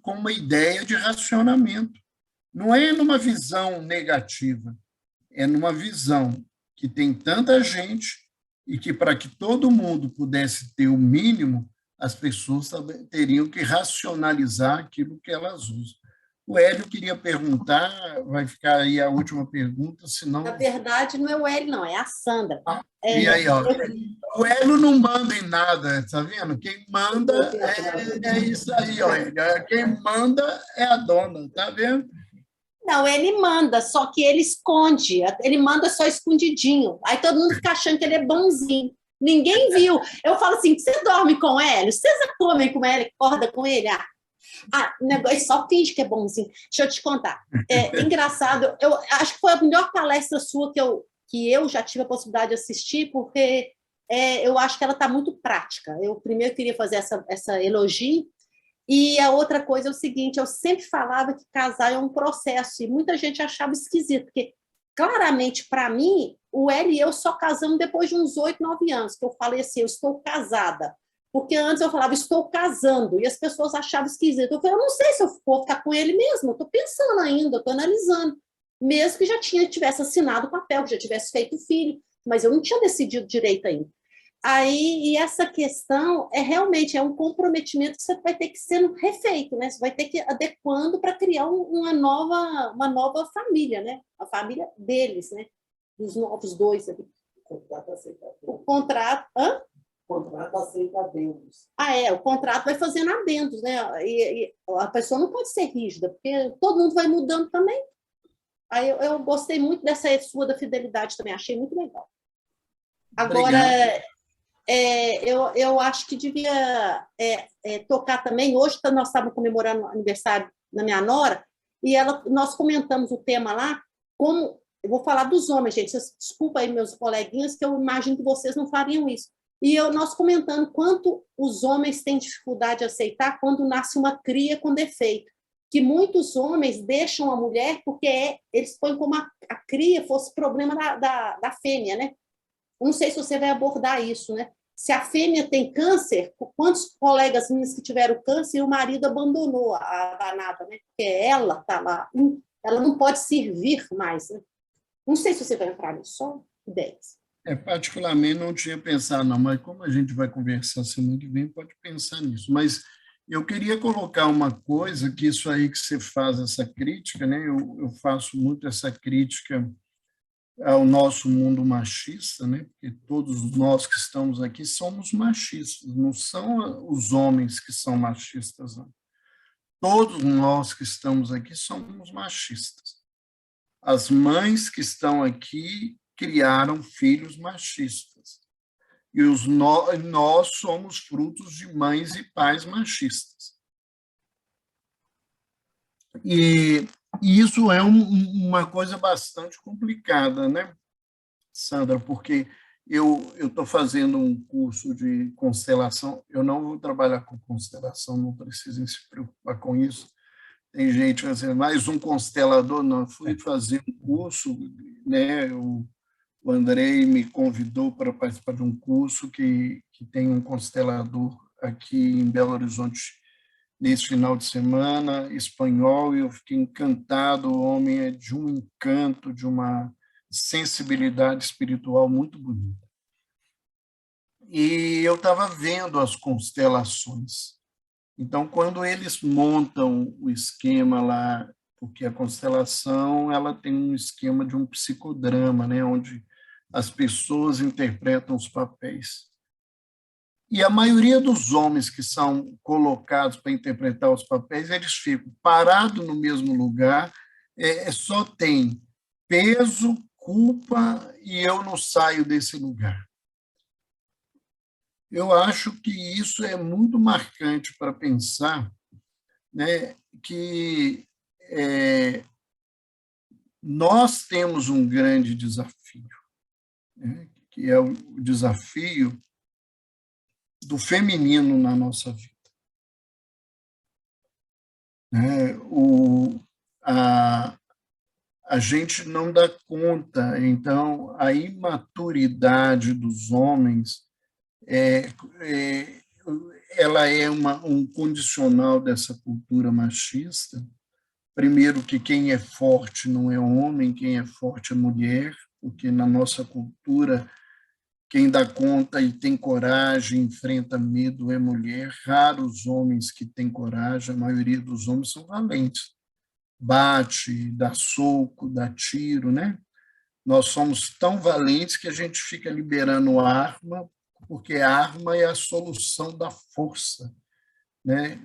com uma ideia de racionamento. Não é numa visão negativa, é numa visão que tem tanta gente e que, para que todo mundo pudesse ter o mínimo, as pessoas teriam que racionalizar aquilo que elas usam. O Hélio queria perguntar, vai ficar aí a última pergunta, senão... Na verdade, não é o Hélio, não, é a Sandra. E aí, ó, o Hélio não manda em nada, tá vendo? Quem manda é isso aí, ó. Quem manda é a dona, tá vendo? Não, ele manda, só que ele esconde. Ele manda só escondidinho. Aí todo mundo fica achando que ele é bonzinho. Ninguém viu. Eu falo assim, você dorme com ele? Vocês comem com ele? Acorda com ele? Negócio, só finge que é bonzinho. Deixa eu te contar. É engraçado. Eu acho que foi a melhor palestra sua que eu já tive a possibilidade de assistir, porque eu acho que ela está muito prática. Eu primeiro queria fazer essa elogio. E a outra coisa é o seguinte, eu sempre falava que casar é um processo, e muita gente achava esquisito, porque claramente, para mim, o Hélio e eu só casamos depois de uns 8, 9 anos, que eu falei assim, eu estou casada. Porque antes eu falava, estou casando, e as pessoas achavam esquisito. Eu falei, eu não sei se eu vou ficar com ele mesmo, eu estou pensando ainda, estou analisando. Mesmo que já tivesse assinado o papel, que já tivesse feito filho, mas eu não tinha decidido direito ainda. Aí, e essa questão realmente um comprometimento que você vai ter que ser refeito, né? Você vai ter que ir adequando para criar uma nova família, né? A família deles, né? Dos novos dois ali. O contrato aceita adendos. O contrato... Hã? O contrato aceita adendos. O contrato vai fazendo adendos, né? E a pessoa não pode ser rígida, porque todo mundo vai mudando também. Aí eu gostei muito dessa sua da fidelidade também, achei muito legal. Agora... eu acho que devia tocar também. Hoje nós estávamos comemorando o aniversário da minha nora e nós comentamos o tema lá, como eu vou falar dos homens, gente. Desculpa aí, meus coleguinhas, que eu imagino que vocês não fariam isso. E nós comentando quanto os homens têm dificuldade de aceitar quando nasce uma cria com defeito. Que muitos homens deixam a mulher porque eles põem como a cria fosse problema da fêmea, né? Não sei se você vai abordar isso, né? Se a fêmea tem câncer, quantos colegas minhas que tiveram câncer e o marido abandonou a danada, né? Porque ela está lá, ela não pode servir mais, né? Não sei se você vai entrar nisso, só ideias. Particularmente não tinha pensado, não, mas como a gente vai conversar semana que vem, pode pensar nisso. Mas eu queria colocar uma coisa, que isso aí que você faz, essa crítica, né? Eu faço muito essa crítica ao nosso mundo machista, né? Porque todos nós que estamos aqui somos machistas, não são os homens que são machistas, não. Todos nós que estamos aqui somos machistas. As mães que estão aqui criaram filhos machistas. E nós somos frutos de mães e pais machistas. E isso é uma coisa bastante complicada, né, Sandra? Porque eu estou fazendo um curso de constelação, eu não vou trabalhar com constelação, não precisem se preocupar com isso. Tem gente que vai dizer, mais um constelador, não. Eu fui fazer um curso, né? O Andrei me convidou para participar de um curso que tem um constelador aqui em Belo Horizonte, nesse final de semana, espanhol, e eu fiquei encantado. O homem é de um encanto, de uma sensibilidade espiritual muito bonita. E eu estava vendo as constelações. Então, quando eles montam o esquema lá, porque a constelação ela tem um esquema de um psicodrama, né, onde as pessoas interpretam os papéis. E a maioria dos homens que são colocados para interpretar os papéis, eles ficam parados no mesmo lugar, só tem peso, culpa, e eu não saio desse lugar. Eu acho que isso é muito marcante para pensar, né, que nós temos um grande desafio, né, que é o desafio do feminino na nossa vida. A gente não dá conta, então, a imaturidade dos homens ela é um condicional dessa cultura machista. Primeiro, que quem é forte não é homem, quem é forte é mulher, porque na nossa cultura quem dá conta e tem coragem, enfrenta medo é mulher. Raros homens que têm coragem, a maioria dos homens são valentes. Bate, dá soco, dá tiro, né? Nós somos tão valentes que a gente fica liberando arma, porque a arma é a solução da força. né?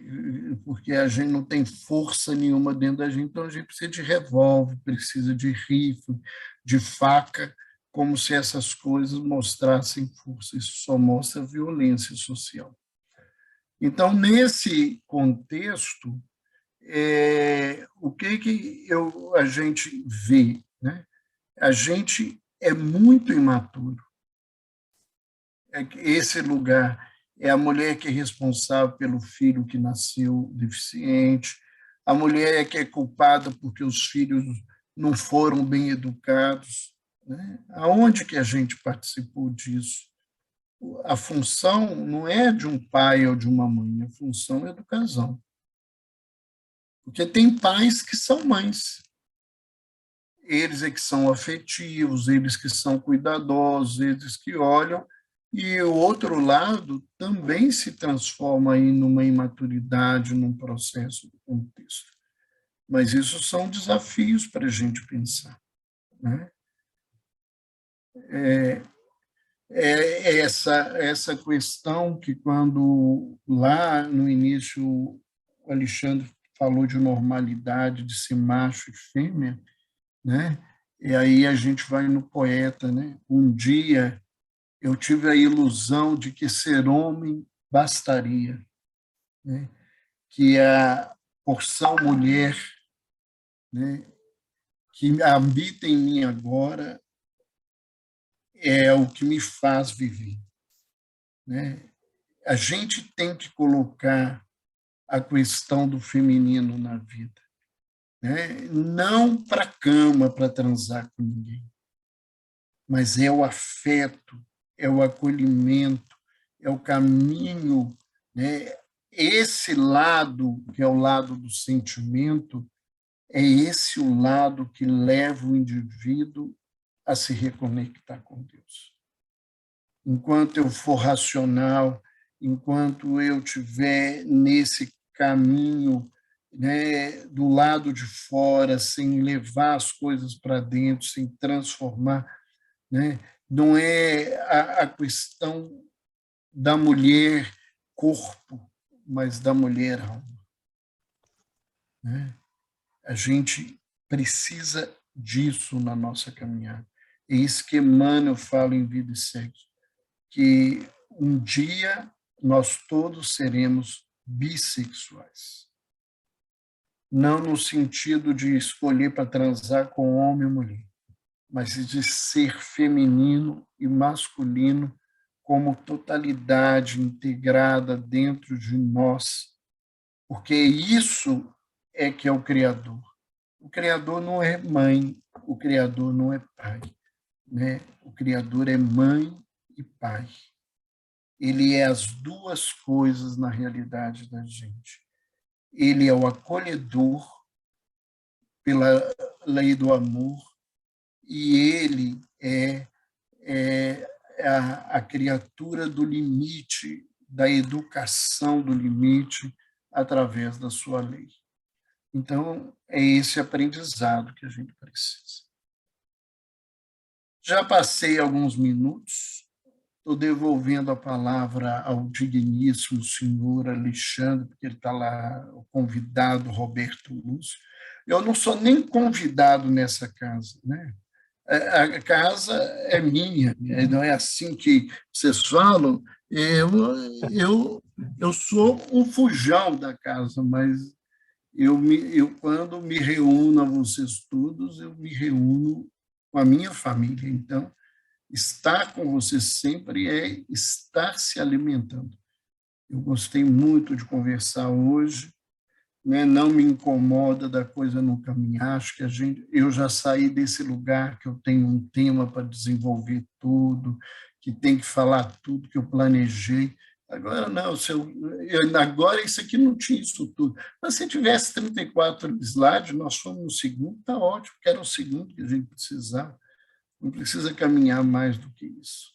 Porque a gente não tem força nenhuma dentro da gente, então a gente precisa de revólver, precisa de rifle, de faca, como se essas coisas mostrassem força. Isso só mostra violência social. Então, nesse contexto, o que a gente vê, né? A gente é muito imaturo. Esse lugar é a mulher que é responsável pelo filho que nasceu deficiente, a mulher que é culpada porque os filhos não foram bem educados, né? Aonde que a gente participou disso? A função não é de um pai ou de uma mãe, a função é do casal. Porque tem pais que são mães. Eles é que são afetivos, eles que são cuidadosos, eles que olham, e o outro lado também se transforma aí numa imaturidade, num processo do contexto. Mas isso são desafios para a gente pensar, né? Essa questão que, quando lá no início o Alexandre falou de normalidade, de ser macho e fêmea, né? E aí a gente vai no poeta, né? Um dia eu tive a ilusão de que ser homem bastaria, né? Que a porção mulher, né, que habita em mim agora é o que me faz viver, né? A gente tem que colocar a questão do feminino na vida, né? Não para a cama, para transar com ninguém, mas é o afeto, é o acolhimento, é o caminho, né? Esse lado, que é o lado do sentimento, é esse o lado que leva o indivíduo a se reconectar com Deus. Enquanto eu for racional, enquanto eu estiver nesse caminho, né, do lado de fora, sem levar as coisas para dentro, sem transformar, né, não é a questão da mulher corpo, mas da mulher alma, né? A gente precisa disso na nossa caminhada. É isso que Emmanuel fala em Vida e Sexo, que um dia nós todos seremos bissexuais. Não no sentido de escolher para transar com homem ou mulher, mas de ser feminino e masculino como totalidade integrada dentro de nós, porque isso é que é o Criador. O Criador não é mãe, o Criador não é pai, né? O Criador é mãe e pai. Ele é as duas coisas na realidade da gente. Ele é o acolhedor pela lei do amor e ele é a criatura do limite, da educação do limite através da sua lei. Então, é esse aprendizado que a gente precisa. Já passei alguns minutos, estou devolvendo a palavra ao digníssimo senhor Alexandre, porque ele está lá, o convidado Roberto Lúcio. Eu não sou nem convidado nessa casa, né? A casa é minha, não é assim que vocês falam. Eu sou um fujão da casa, mas quando me reúno a vocês todos, eu me reúno com a minha família. Então, estar com vocês sempre é estar se alimentando. Eu gostei muito de conversar hoje, né? Não me incomoda da coisa não caminhar. Acho que eu já saí desse lugar que eu tenho um tema para desenvolver tudo, que tem que falar tudo que eu planejei. Agora não, agora isso aqui não tinha isso tudo. Mas se tivesse 34 slides, nós fomos no segundo, está ótimo, porque era o segundo que a gente precisava. Não precisa caminhar mais do que isso.